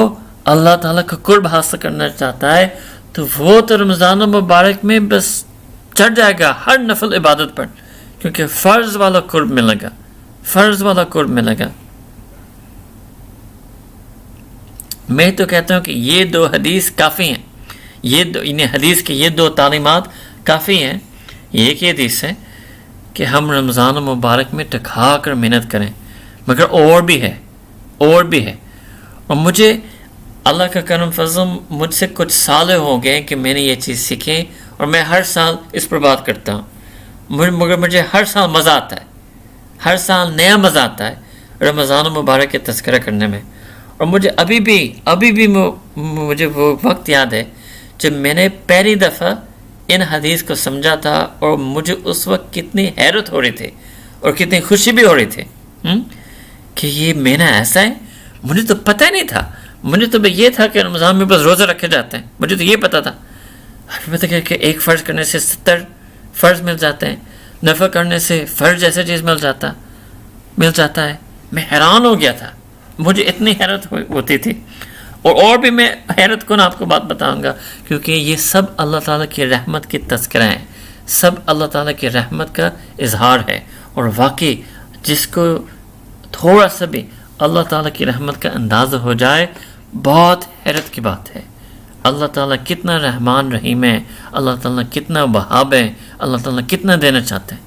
اللہ تعالیٰ کا قرب حاصل کرنا چاہتا ہے، تو وہ تو رمضان مبارک میں بس چڑھ جائے گا ہر نفل عبادت پر، کیونکہ فرض والا قرب ملے گا، فرض والا قرب ملے گا. میں تو کہتا ہوں کہ یہ 2 حدیث کافی ہیں، انہیں حدیث کی یہ 2 تعلیمات کافی ہیں. یہ ایک حدیث ہے کہ ہم رمضان مبارک میں ٹکا کر محنت کریں، مگر اور بھی ہے. اور مجھے اللہ کا کرم فضل، مجھ سے کچھ سال ہو گئے کہ میں نے یہ چیز سیکھی، اور میں ہر سال اس پر بات کرتا ہوں. مگر مجھے ہر سال مزہ آتا ہے، ہر سال نیا مزہ آتا ہے رمضان مبارک کے تذکرہ کرنے میں. اور مجھے ابھی بھی مجھے وہ وقت یاد ہے جب میں نے پہلی دفعہ ان حدیث کو سمجھا تھا، اور مجھے اس وقت کتنی حیرت ہو رہی تھی اور کتنی خوشی بھی ہو رہی تھی کہ یہ مہینہ ایسا ہے. مجھے تو پتہ ہی نہیں تھا، مجھے تو یہ تھا کہ رمضان میں بس روزہ رکھے جاتے ہیں، مجھے تو یہ پتا تھا. کہ ایک فرض کرنے سے 70 فرض مل جاتے ہیں، نفل کرنے سے فرض جیسا چیز مل جاتا ہے. میں حیران ہو گیا تھا، مجھے اتنی حیرت ہوتی تھی. اور بھی میں حیرت کن آپ کو بات بتاؤں گا، کیونکہ یہ سب اللہ تعالیٰ کی رحمت کی تذکرہ ہیں، سب اللہ تعالیٰ کی رحمت کا اظہار ہے. اور واقعی جس کو تھوڑا سا بھی اللہ تعالیٰ کی رحمت کا اندازہ ہو جائے، بہت حیرت کی بات ہے. اللہ تعالیٰ کتنا رحمان رحیم ہے، اللہ تعالیٰ کتنا وہاب ہے، اللہ تعالیٰ کتنا دینا چاہتے ہیں.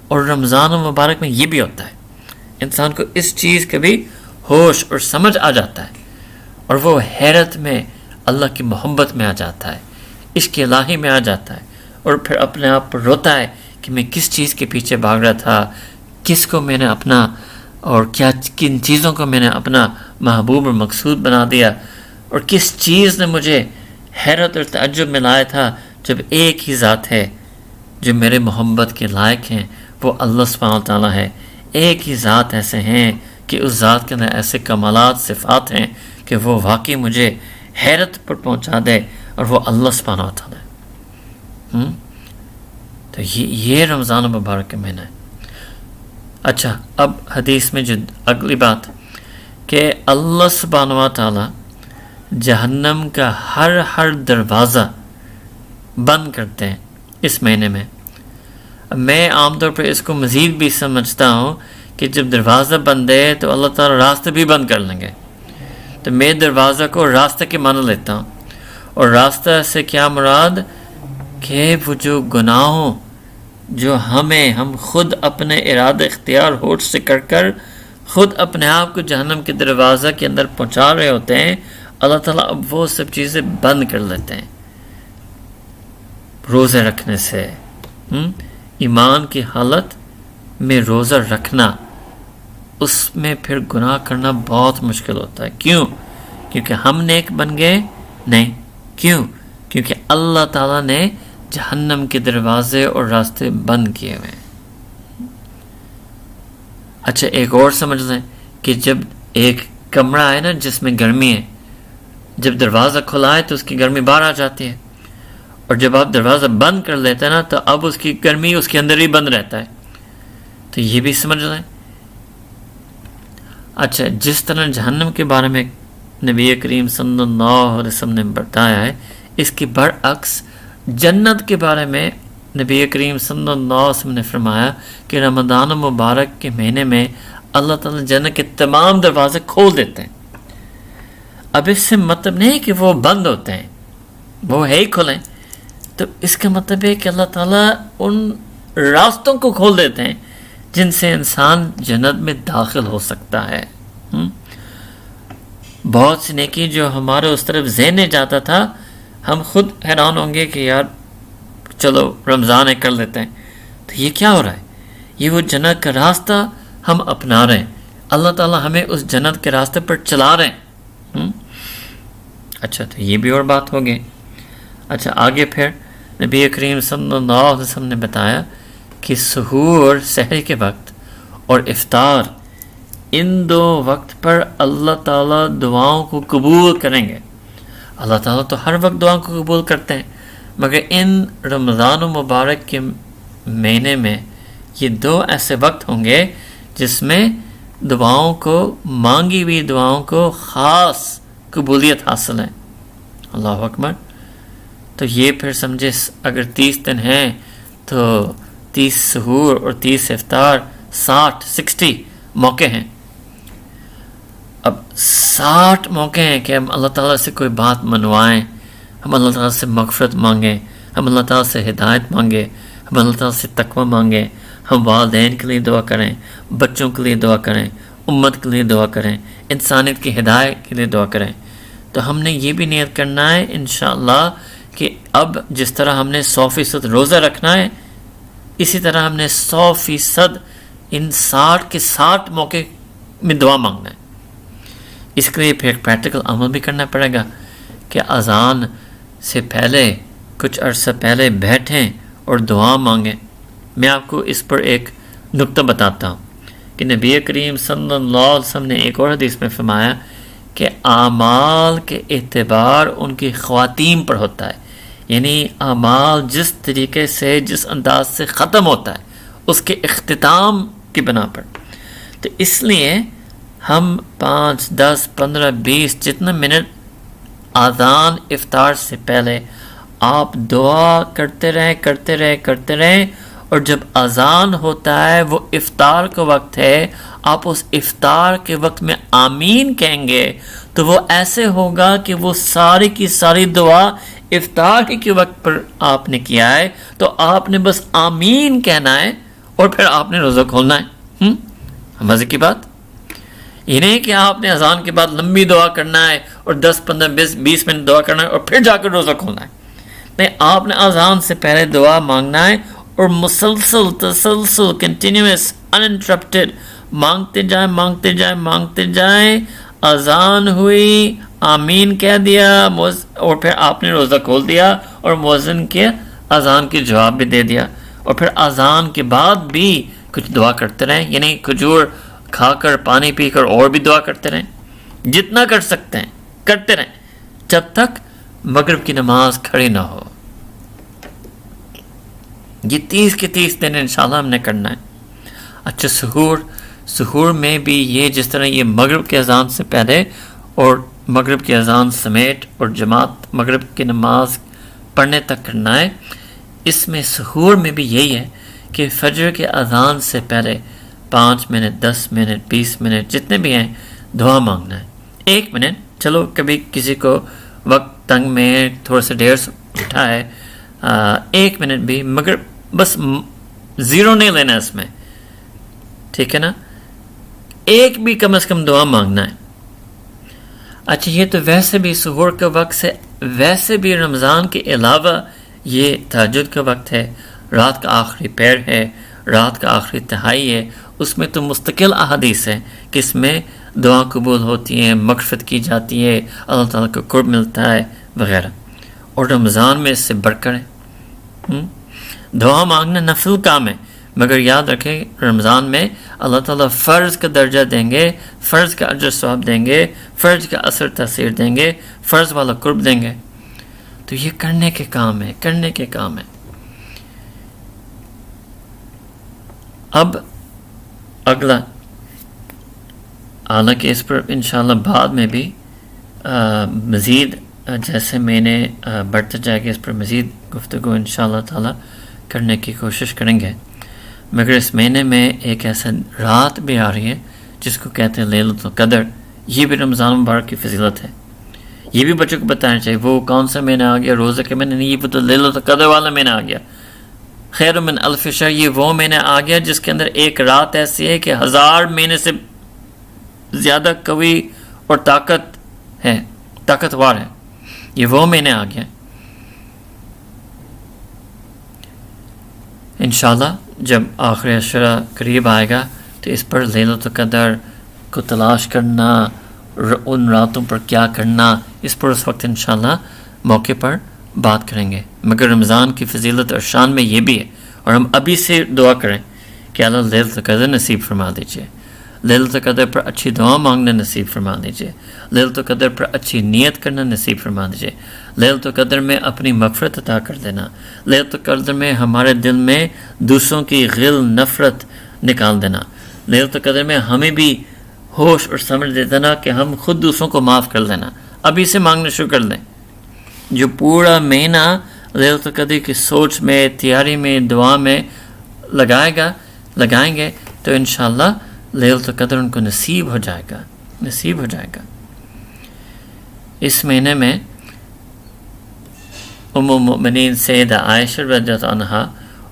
اور رمضان مبارک میں یہ بھی ہوتا ہے، انسان کو اس چیز کا بھی ہوش اور سمجھ آ جاتا ہے، اور وہ حیرت میں اللہ کی محبت میں آ جاتا ہے، عشق الہی میں آ جاتا ہے، اور پھر اپنے آپ پر روتا ہے کہ میں کس چیز کے پیچھے بھاگ رہا تھا، کس کو میں نے اپنا، اور کن چیزوں کو میں نے اپنا محبوب اور مقصود بنا دیا، اور کس چیز نے مجھے حیرت اور تعجب میں لایا تھا، جب ایک ہی ذات ہے جو میرے محبت کے لائق ہیں وہ اللہ سبحانہ تعالیٰ ہے. ایک ہی ذات ایسے ہیں کہ اس ذات کے اندر ایسے کمالات صفات ہیں کہ وہ واقعی مجھے حیرت پر پہنچا دے، اور وہ اللہ سبحانہ تعالیٰ ہے. تو یہ رمضان مبارک کا مہینہ ہے. اچھا، اب حدیث میں جو اگلی بات کہ اللہ سبحانہ تعالیٰ جہنم کا ہر دروازہ بند کرتے ہیں اس مہینے میں. میں عام طور پر اس کو مزید بھی سمجھتا ہوں کہ جب دروازہ بند ہے تو اللہ تعالیٰ راستے بھی بند کر لیں گے. تو میں دروازہ کو راستے کے معنی لیتا ہوں، اور راستہ سے کیا مراد کہ وہ جو گناہوں جو ہم خود اپنے ارادہ اختیار ہوش سے کر خود اپنے آپ کو جہنم کے دروازہ کے اندر پہنچا رہے ہوتے ہیں، اللہ تعالیٰ اب وہ سب چیزیں بند کر لیتے ہیں. روزے رکھنے سے ایمان کی حالت میں روزہ رکھنا، اس میں پھر گناہ کرنا بہت مشکل ہوتا ہے. کیوں؟ کیونکہ ہم نیک بن گئے؟ نہیں. کیوں؟ کیونکہ اللہ تعالیٰ نے جہنم کے دروازے اور راستے بند کیے ہوئے ہیں. اچھا، ایک اور سمجھ لیں کہ جب ایک کمرہ ہے نا جس میں گرمی ہے، جب دروازہ کھلا ہے تو اس کی گرمی باہر آ جاتی ہے، اور جب آپ دروازہ بند کر لیتے ہیں نا تو اب اس کی گرمی اس کے اندر ہی بند رہتا ہے. تو یہ بھی سمجھ لیں. اچھا، جس طرح جہنم کے بارے میں نبی کریم صلی اللہ علیہ وسلم نے بتایا ہے، اس کے برعکس جنت کے بارے میں نبی کریم صلی اللہ علیہ وسلم نے فرمایا کہ رمضان مبارک کے مہینے میں اللہ تعالیٰ جنت کے تمام دروازے کھول دیتے ہیں. اب اس سے مطلب نہیں کہ وہ بند ہوتے ہیں، وہ ہے ہی کھلیں. تو اس کا مطلب ہے کہ اللہ تعالیٰ ان راستوں کو کھول دیتے ہیں جن سے انسان جنت میں داخل ہو سکتا ہے. بہت سی نیکی جو ہمارے اس طرف ذہن میں جاتا تھا، ہم خود حیران ہوں گے کہ یار چلو رمضان کر لیتے ہیں. تو یہ کیا ہو رہا ہے؟ یہ وہ جنت کا راستہ ہم اپنا رہے ہیں، اللہ تعالیٰ ہمیں اس جنت کے راستے پر چلا رہے ہیں. اچھا، تو یہ بھی اور بات ہو گئی. اچھا، آگے پھر نبی کریم صلی اللہ علیہ وسلم نے بتایا کہ سحور سحری کے وقت اور افطار، ان دو وقت پر اللہ تعالیٰ دعاؤں کو قبول کریں گے. اللہ تعالیٰ تو ہر وقت دعاؤں کو قبول کرتے ہیں، مگر ان رمضان مبارک کے مہینے میں یہ دو ایسے وقت ہوں گے جس میں دعاؤں کو، مانگی ہوئی دعاؤں کو خاص قبولیت حاصل ہے. اللہ اکبر. تو یہ پھر سمجھے اگر 30 دن ہیں تو 30 سحور اور 30 افطار، 60 موقع ہیں. اب 60 موقع ہیں کہ ہم اللہ تعالیٰ سے کوئی بات منوائیں، ہم اللہ تعالیٰ سے مغفرت مانگیں، ہم اللہ تعالیٰ سے ہدایت مانگیں، ہم اللہ تعالیٰ سے تقوی مانگیں، ہم والدین کے لیے دعا کریں، بچوں کے لیے دعا کریں، امت کے لیے دعا کریں، انسانیت کی ہدایت کے لیے دعا کریں. تو ہم نے یہ بھی نیت کرنا ہے انشاءاللہ کہ اب جس طرح ہم نے 100% روزہ رکھنا ہے، اسی طرح ہم نے 100% ان 60 کے 60 موقع میں دعا مانگنا ہے. اس کے لیے پھر ایک پریکٹیکل عمل بھی کرنا پڑے گا کہ اذان سے پہلے کچھ عرصہ پہلے بیٹھیں اور دعا مانگیں. میں آپ کو اس پر ایک نقطہ بتاتا ہوں کہ نبی کریم صلی اللہ علیہ وسلم نے ایک اور حدیث میں فرمایا کہ اعمال کے اعتبار ان کی خواتین پر ہوتا ہے. یعنی اعمال جس طریقے سے، جس انداز سے ختم ہوتا ہے اس کے اختتام کی بنا پر. تو اس لیے ہم 5، 10، 15، 20 جتنا منٹ اذان افطار سے پہلے آپ دعا کرتے رہیں، اور جب اذان ہوتا ہے وہ افطار کا وقت ہے، آپ اس افطار کے وقت میں آمین کہیں گے تو وہ ایسے ہوگا کہ وہ ساری کی ساری دعا افطار کے وقت پر آپ نے کیا ہے، تو آپ نے بس آمین کہنا ہے اور پھر آپ نے روزہ کھولنا ہے. مزے کی بات یہ نہیں کہ آپ نے اذان کے بعد لمبی دعا کرنا ہے اور 10، 15، 20 منٹ دعا کرنا ہے اور پھر جا کر روزہ کھولنا ہے. نہیں، آپ نے اذان سے پہلے دعا مانگنا ہے اور تسلسل کنٹینیوس انٹرپٹڈ مانگتے جائیں. اذان ہوئی، آمین کہہ دیا اور پھر آپ نے روزہ کھول دیا اور مؤذن کے اذان کے جواب بھی دے دیا. اور پھر اذان کے بعد بھی کچھ دعا کرتے رہیں، یعنی کھجور کھا کر پانی پی کر اور بھی دعا کرتے رہیں، جتنا کر سکتے ہیں کرتے رہیں جب تک مغرب کی نماز کھڑی نہ ہو. یہ 30 کے 30 دن انشاءاللہ ہم نے کرنا ہے. اچھا سحور میں بھی یہ جس طرح یہ مغرب کی اذان سے پہلے اور مغرب کی اذان سمیٹ اور جماعت مغرب کی نماز پڑھنے تک کرنا ہے، اس میں سحور میں بھی یہی ہے کہ فجر کے اذان سے پہلے 5 منٹ 10 منٹ 20 منٹ جتنے بھی ہیں دعا مانگنا ہے. 1 منٹ چلو کبھی کسی کو وقت تنگ میں تھوڑا سا دیر سے اٹھا ہے، 1 منٹ بھی، مگر بس زیرو نہیں لینا اس میں، ٹھیک ہے نا، ایک بھی کم از کم دعا مانگنا ہے. اچھا یہ تو ویسے بھی سحور کا وقت سے، ویسے بھی رمضان کے علاوہ یہ تہجد کا وقت ہے، رات کا آخری پہر ہے، رات کا آخری تہائی ہے، اس میں تو مستقل احادیث ہے کہ اس میں دعا قبول ہوتی ہیں، مغفرت کی جاتی ہے، اللہ تعالیٰ کو قرب ملتا ہے وغیرہ. اور رمضان میں اس سے بڑھ کر ہے. دعا مانگنا نفل کام ہے، مگر یاد رکھیں رمضان میں اللہ تعالیٰ فرض کا درجہ دیں گے، فرض کا اجر ثواب دیں گے، فرض کا اثر تاثیر دیں گے، فرض والا قرب دیں گے. تو یہ کرنے کے کام ہے، کرنے کے کام ہے. اب اگلا، حالانکہ اس پر انشاءاللہ بعد میں بھی مزید جیسے میں نے بڑھتا جائے گا اس پر مزید گفتگو انشاءاللہ تعالی کرنے کی کوشش کریں گے. مگر اس مہینے میں ایک ایسا رات بھی آ رہی ہے جس کو کہتے ہیں لیلۃ القدر. یہ بھی رمضان مبارک کی فضیلت ہے. یہ بھی بچوں کو بتانا چاہیے. وہ کون سا مہینہ آ گیا روزہ کے مہینے نہیں، یہ تو لیلۃ القدر والا مہینہ آ گیا. خیر من الف شہر، یہ وہ مہینہ آ گیا جس کے اندر ایک رات ایسی ہے کہ 1000 مہینے سے زیادہ قوی اور طاقتور ہے. یہ وہ مہینے آ گیا. انشاءاللہ جب آخر عشرہ قریب آئے گا تو اس پر لیلۃ القدر کو تلاش کرنا، ان راتوں پر کیا کرنا، اس پر اس وقت انشاءاللہ موقع پر بات کریں گے. مگر رمضان کی فضیلت اور شان میں یہ بھی ہے، اور ہم ابھی سے دعا کریں کہ اللہ لیلۃ القدر نصیب فرما دیجیے، لیلۃ القدر پر اچھی دعا مانگنا نصیب فرما دیجیے، لیلۃ القدر پر اچھی نیت کرنا نصیب فرما دیجیے، لیلۃ القدر میں اپنی مغفرت عطا کر دینا، لیلۃ القدر میں ہمارے دل میں دوسروں کی غل نفرت نکال دینا، لیلۃ القدر میں ہمیں بھی ہوش اور سمجھ دے دینا کہ ہم خود دوسروں کو معاف کر دینا. ابھی سے مانگنا شروع کر دیں. جو پورا مہینہ لیلۃ القدر کی سوچ میں، تیاری میں، دعا میں لگائیں گے تو انشاءاللہ لیلۃ القدر ان کو نصیب ہو جائے گا. اس مہینے میں ام المؤمنین سیدہ عائشہ رضی اللہ عنہا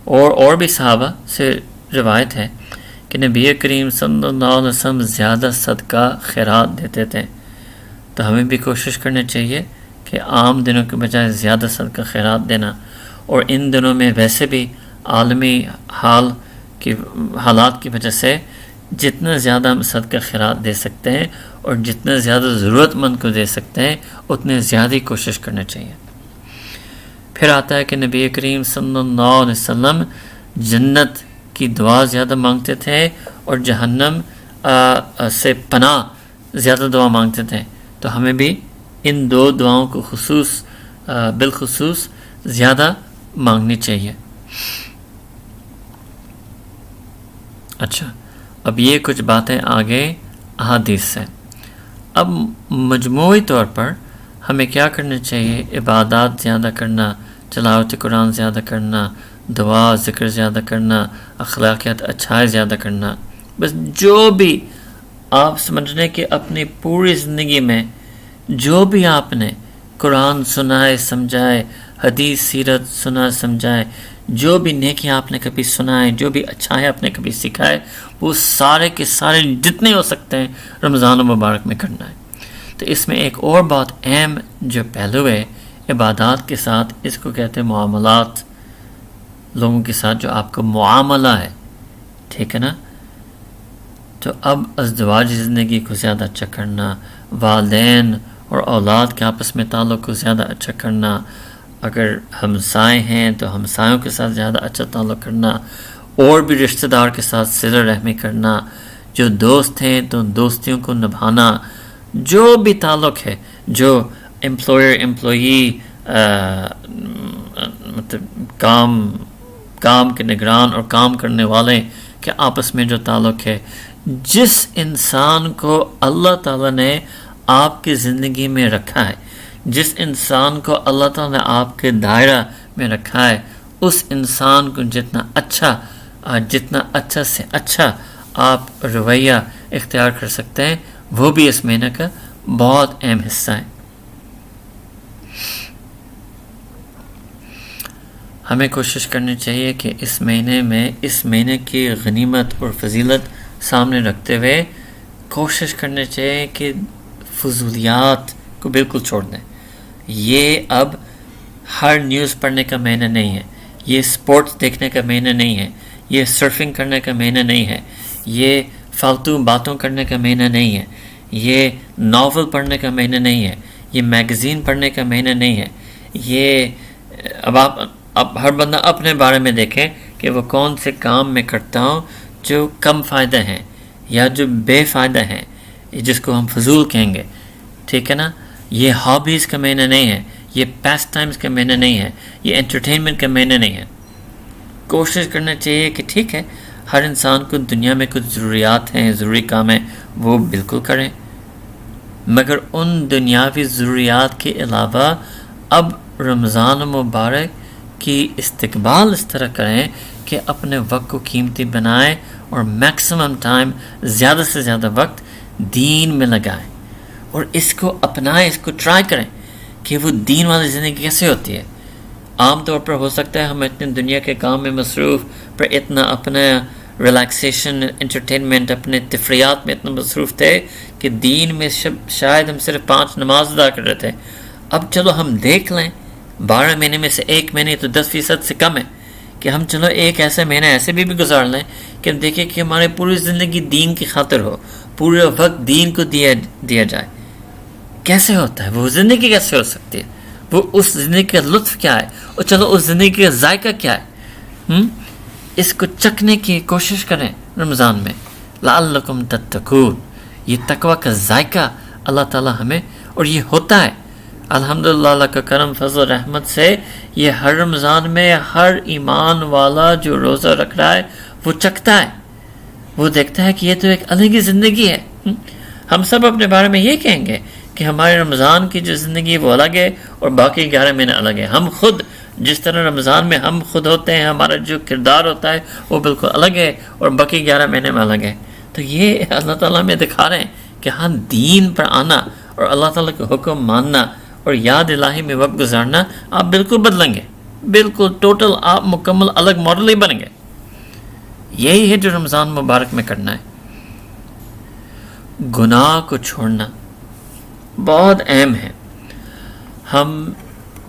اور بھی صحابہ سے روایت ہے کہ نبی کریم صلی اللہ علیہ وسلم زیادہ صدقہ خیرات دیتے تھے. تو ہمیں بھی کوشش کرنی چاہیے کہ عام دنوں کے بجائے زیادہ صدقہ خیرات دینا. اور ان دنوں میں ویسے بھی عالمی حالات کی وجہ سے جتنا زیادہ ہم صدقہ خیرات دے سکتے ہیں اور جتنا زیادہ ضرورت مند کو دے سکتے ہیں اتنے زیادہ کوشش کرنا چاہیے. پھر آتا ہے کہ نبی کریم صلی اللہ علیہ وسلم جنت کی دعا زیادہ مانگتے تھے اور جہنم سے پناہ زیادہ دعا مانگتے تھے. تو ہمیں بھی ان دو دعاؤں کو بالخصوص زیادہ مانگنی چاہیے. اچھا اب یہ کچھ باتیں آگے احادیث سے. اب مجموعی طور پر ہمیں کیا کرنا چاہیے؟ عبادات زیادہ کرنا، تلاوت قرآن زیادہ کرنا، دعا ذکر زیادہ کرنا، اخلاقیات اچھائی زیادہ کرنا. بس جو بھی آپ سمجھنے کہ اپنی پوری زندگی میں جو بھی آپ نے قرآن سنائے سمجھائے، حدیث سیرت سنا سمجھائے، جو بھی نیکی آپ نے کبھی سنائے، جو بھی اچھائیں آپ نے کبھی سکھائے، وہ سارے کے سارے جتنے ہو سکتے ہیں رمضان مبارک میں کرنا ہے. تو اس میں ایک اور بہت اہم جو پہلو ہے عبادات کے ساتھ، اس کو کہتے ہیں معاملات. لوگوں کے ساتھ جو آپ کا معاملہ ہے، ٹھیک ہے نا. تو اب ازدواجی زندگی کو زیادہ اچھا کرنا، والدین اور اولاد کے آپس میں تعلق کو زیادہ اچھا کرنا، اگر ہمسائے ہیں تو ہمسایوں کے ساتھ زیادہ اچھا تعلق کرنا، اور بھی رشتہ دار کے ساتھ صلہ رحمی کرنا، جو دوست ہیں تو ان دوستیوں کو نبھانا، جو بھی تعلق ہے، جو امپلائر امپلائی مطلب کام کے نگران اور کام کرنے والے کے آپس میں جو تعلق ہے، جس انسان کو اللہ تعالیٰ نے آپ کی زندگی میں رکھا ہے، جس انسان کو اللہ تعالیٰ نے آپ کے دائرہ میں رکھا ہے، اس انسان کو جتنا اچھا سے اچھا آپ رویہ اختیار کر سکتے ہیں، وہ بھی اس مہینے کا بہت اہم حصہ ہے۔ ہمیں کوشش کرنی چاہیے کہ اس مہینے کی غنیمت اور فضیلت سامنے رکھتے ہوئے کوشش کرنی چاہیے کہ فضولیات کو بالکل چھوڑ دیں۔ یہ اب ہر نیوز پڑھنے کا مہینہ نہیں ہے، یہ سپورٹس دیکھنے کا مہینہ نہیں ہے، یہ سرفنگ کرنے کا مہینہ نہیں ہے، یہ فالتو باتوں کرنے کا مہینہ نہیں ہے، یہ ناول پڑھنے کا مہینہ نہیں ہے، یہ میگزین پڑھنے کا مہینہ نہیں ہے۔ یہ اب ہر بندہ اپنے بارے میں دیکھیں کہ وہ کون سے کام میں کرتا ہوں جو کم فائدہ ہیں یا جو بے فائدہ ہیں، جس کو ہم فضول کہیں گے، ٹھیک ہے نا۔ یہ ہابیز کا مہینہ نہیں ہے، یہ پیس ٹائمز کا مہینہ نہیں ہے، یہ انٹرٹینمنٹ کا مہینہ نہیں ہے۔ کوشش کرنا چاہیے کہ ٹھیک ہے، ہر انسان کو دنیا میں کچھ ضروریات ہیں، ضروری کام ہیں، وہ بالکل کریں، مگر ان دنیاوی ضروریات کے علاوہ اب رمضان مبارک کی استقبال اس طرح کریں کہ اپنے وقت کو قیمتی بنائیں اور میکسیمم ٹائم، زیادہ سے زیادہ وقت دین میں لگائیں، اور اس کو اپنائیں، اس کو ٹرائی کریں کہ وہ دین والی زندگی کیسے ہوتی ہے۔ عام طور پر ہو سکتا ہے ہم اتنے دنیا کے کام میں مصروف، پر اتنا اپنا ریلیکسیشن، انٹرٹینمنٹ، اپنے تفریحات میں اتنا مصروف تھے کہ دین میں شاید ہم صرف 5 نماز ادا کر رہے تھے۔ اب چلو ہم دیکھ لیں 12 مہینے میں سے 1 مہینے تو 10% سے کم ہے کہ ہم چلو ایک ایسا مہینہ ایسے بھی گزار لیں کہ ہم دیکھیں کہ ہمارے پوری زندگی دین کی خاطر ہو، پورے وقت دین کو دیا جائے۔ کیسے ہوتا ہے وہ زندگی؟ کیسے ہو سکتی ہے وہ؟ اس زندگی کا لطف کیا ہے، اور چلو اس زندگی کا ذائقہ کیا ہے، اس کو چکھنے کی کوشش کریں رمضان میں، لعلکم تتقون۔ یہ تقوی کا ذائقہ اللہ تعالیٰ ہمیں، اور یہ ہوتا ہے الحمدللہ، اللہ کا کرم فضل رحمت سے، یہ ہر رمضان میں ہر ایمان والا جو روزہ رکھ رہا ہے وہ چکھتا ہے، وہ دیکھتا ہے کہ یہ تو ایک الگ ہی زندگی ہے۔ ہم سب اپنے بارے میں یہ کہیں گے کہ ہمارے رمضان کی جو زندگی وہ الگ ہے اور باقی 11 مہینے الگ ہے۔ ہم خود جس طرح رمضان میں ہم خود ہوتے ہیں، ہمارا جو کردار ہوتا ہے وہ بالکل الگ ہے اور باقی 11 مہینے میں الگ ہے۔ تو یہ اللہ تعالیٰ میں دکھا رہے ہیں کہ ہاں، دین پر آنا اور اللہ تعالیٰ کے حکم ماننا اور یاد الہی میں وقت گزارنا، آپ بالکل بدلیں گے، بالکل ٹوٹل آپ مکمل الگ ماڈل ہی بنیں گے۔ یہی ہے جو رمضان مبارک میں کرنا ہے۔ گناہ کو چھوڑنا بہت اہم ہے۔ ہم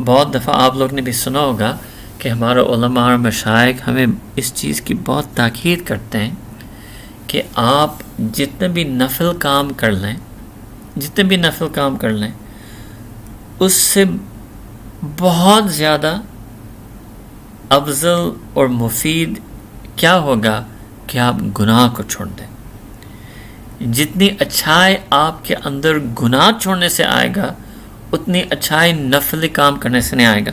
بہت دفعہ آپ لوگ نے بھی سنا ہوگا کہ ہمارے علماء اور مشائخ ہمیں اس چیز کی بہت تاکید کرتے ہیں کہ آپ جتنے بھی نفل کام کر لیں، اس سے بہت زیادہ افضل اور مفید کیا ہوگا کہ آپ گناہ کو چھوڑ دیں۔ جتنی اچھائی آپ کے اندر گناہ چھوڑنے سے آئے گا، اتنی اچھائی نفلی کام کرنے سے نہیں آئے گا۔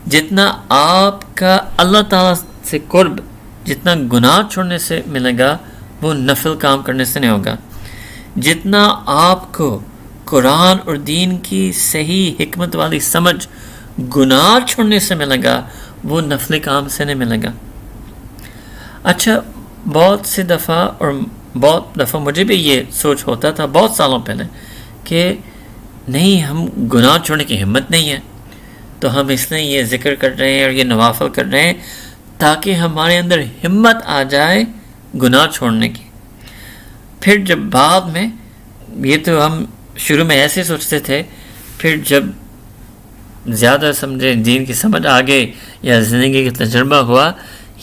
جتنا آپ کا اللہ تعالیٰ سے قرب، جتنا گناہ چھوڑنے سے ملے گا، وہ نفل کام کرنے سے نہیں ہوگا۔ جتنا آپ کو قرآن اور دین کی صحیح حکمت والی سمجھ گناہ چھوڑنے سے ملے گا، وہ نفلی کام سے نہیں ملے گا۔ اچھا، بہت دفعہ مجھے بھی یہ سوچ ہوتا تھا بہت سالوں پہلے کہ نہیں، ہم گناہ چھوڑنے کی ہمت نہیں ہے، تو ہم اس لیے یہ ذکر کر رہے ہیں اور یہ نوافل کر رہے ہیں تاکہ ہمارے اندر ہمت آ جائے گناہ چھوڑنے کی۔ پھر جب بعد میں، یہ تو ہم شروع میں ایسے سوچتے تھے، پھر جب زیادہ سمجھے، دین کی سمجھ آ گئی یا زندگی کا تجربہ ہوا،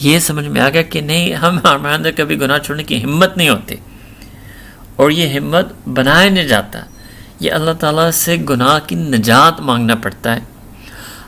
یہ سمجھ میں آ گیا کہ نہیں، ہمارے اندر کبھی گناہ چھوڑنے کی ہمت نہیں ہوتی، اور یہ ہمت بنایا نہیں جاتا۔ یہ اللہ تعالیٰ سے گناہ کی نجات مانگنا پڑتا ہے۔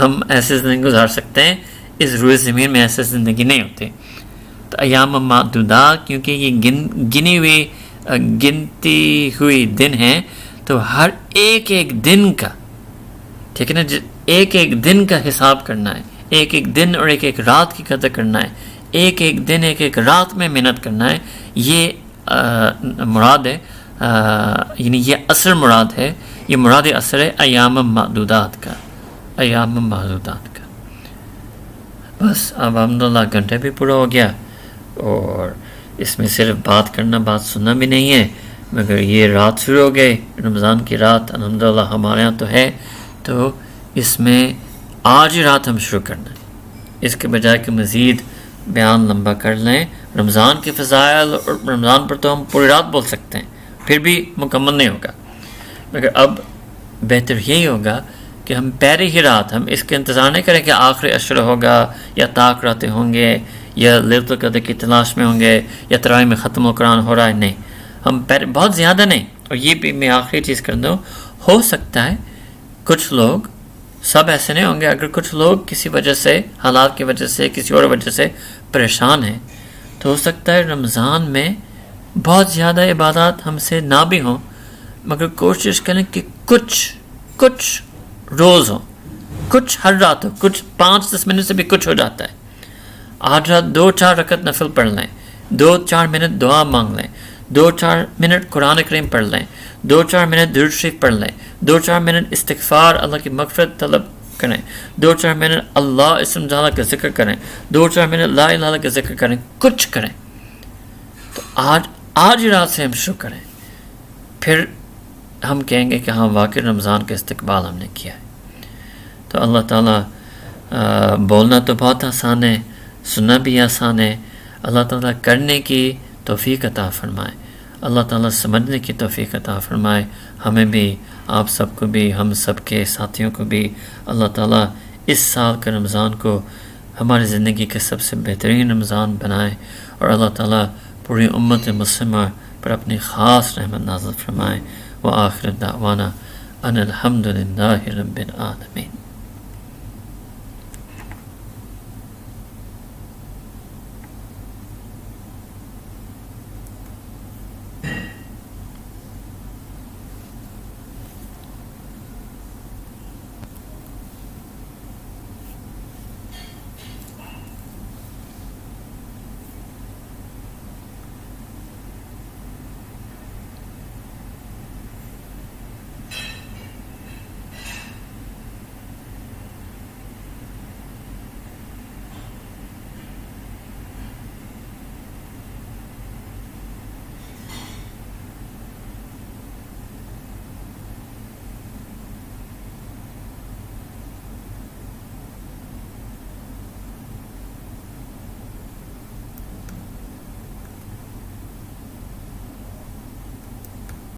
ہم ایسے زندگی گزار سکتے ہیں، اس روئے زمین میں ایسے زندگی نہیں ہوتی. تو ایام معدودات، کیونکہ یہ گنی ہوئی گنتی ہوئی دن ہیں، تو ہر ایک دن کا، ٹھیک ہے نا، ایک دن کا حساب کرنا ہے، ایک دن اور ایک رات کی قدر کرنا ہے، ایک دن ایک رات میں محنت کرنا ہے. یہ مراد ہے، یعنی یہ اثر مراد ہے، یہ مراد اثر ہے ایام معدودات کا، ایام معدودات کا. بس اب الحمدللہ گھنٹے بھی پورا ہو گیا، اور اس میں صرف بات کرنا، بات سننا بھی نہیں ہے، مگر یہ رات شروع ہو گئی، رمضان کی رات الحمدللہ ہمارے ہاں تو ہے. تو اس میں آج ہی رات ہم شروع کرنا ہے، اس کے بجائے کہ مزید بیان لمبا کر لیں. رمضان کے فضائل اور رمضان پر تو ہم پوری رات بول سکتے ہیں، پھر بھی مکمل نہیں ہوگا. مگر اب بہتر یہی ہوگا کہ ہم پہلے ہی رات، ہم اس کے انتظار نہیں کریں کہ آخری عشر ہوگا، یا طاق راتیں ہوں گے، یا لیلۃ القدر کی تلاش میں ہوں گے، یا تراویح میں ختم القرآن ہو رہا ہے. نہیں، ہم پہلے بہت زیادہ نہیں. اور یہ بھی میں آخری چیز کر دوں، ہو سکتا ہے کچھ لوگ، سب ایسے نہیں ہوں گے، اگر کچھ لوگ کسی وجہ سے، حالات کی وجہ سے، کسی اور وجہ سے پریشان ہیں، تو ہو سکتا ہے رمضان میں بہت زیادہ عبادات ہم سے نہ بھی ہوں، مگر کوشش کریں کہ کچھ روز ہوں، کچھ ہر رات ہو، کچھ 5-10 منٹ سے بھی کچھ ہو جاتا ہے. آج رات 2-4 رکعت نفل پڑھ لیں، 2-4 منٹ دعا مانگ لیں، 2-4 منٹ قرآن کریم پڑھ لیں، 2-4 منٹ درود شریف پڑھ لیں، 2-4 منٹ استغفار، اللہ کی مغفرت طلب کریں، 2-4 منٹ اللہ اسم جلالہ کا ذکر کریں، 2-4 منٹ لا الہ الا اللہ کا ذکر کریں، کچھ کریں. تو آج رات سے ہم شروع کریں، پھر ہم کہیں گے کہ ہاں واقعی رمضان کا استقبال ہم نے کیا ہے. تو اللہ تعالیٰ، بولنا تو بہت آسان ہے، سننا بھی آسان ہے. اللہ تعالیٰ کرنے کی توفیق عطا فرمائے، اللہ تعالیٰ سمجھنے کی توفیق عطا فرمائے. ہمیں بھی، آپ سب کو بھی، ہم سب کے ساتھیوں کو بھی اللہ تعالیٰ اس سال کا رمضان کو ہماری زندگی کے سب سے بہترین رمضان بنائے، اور اللہ تعالیٰ پوری امت مسلمہ پر اپنی خاص رحمت نازل فرمائے. وآخر دعوانا ان الحمد للہ رب العالمین.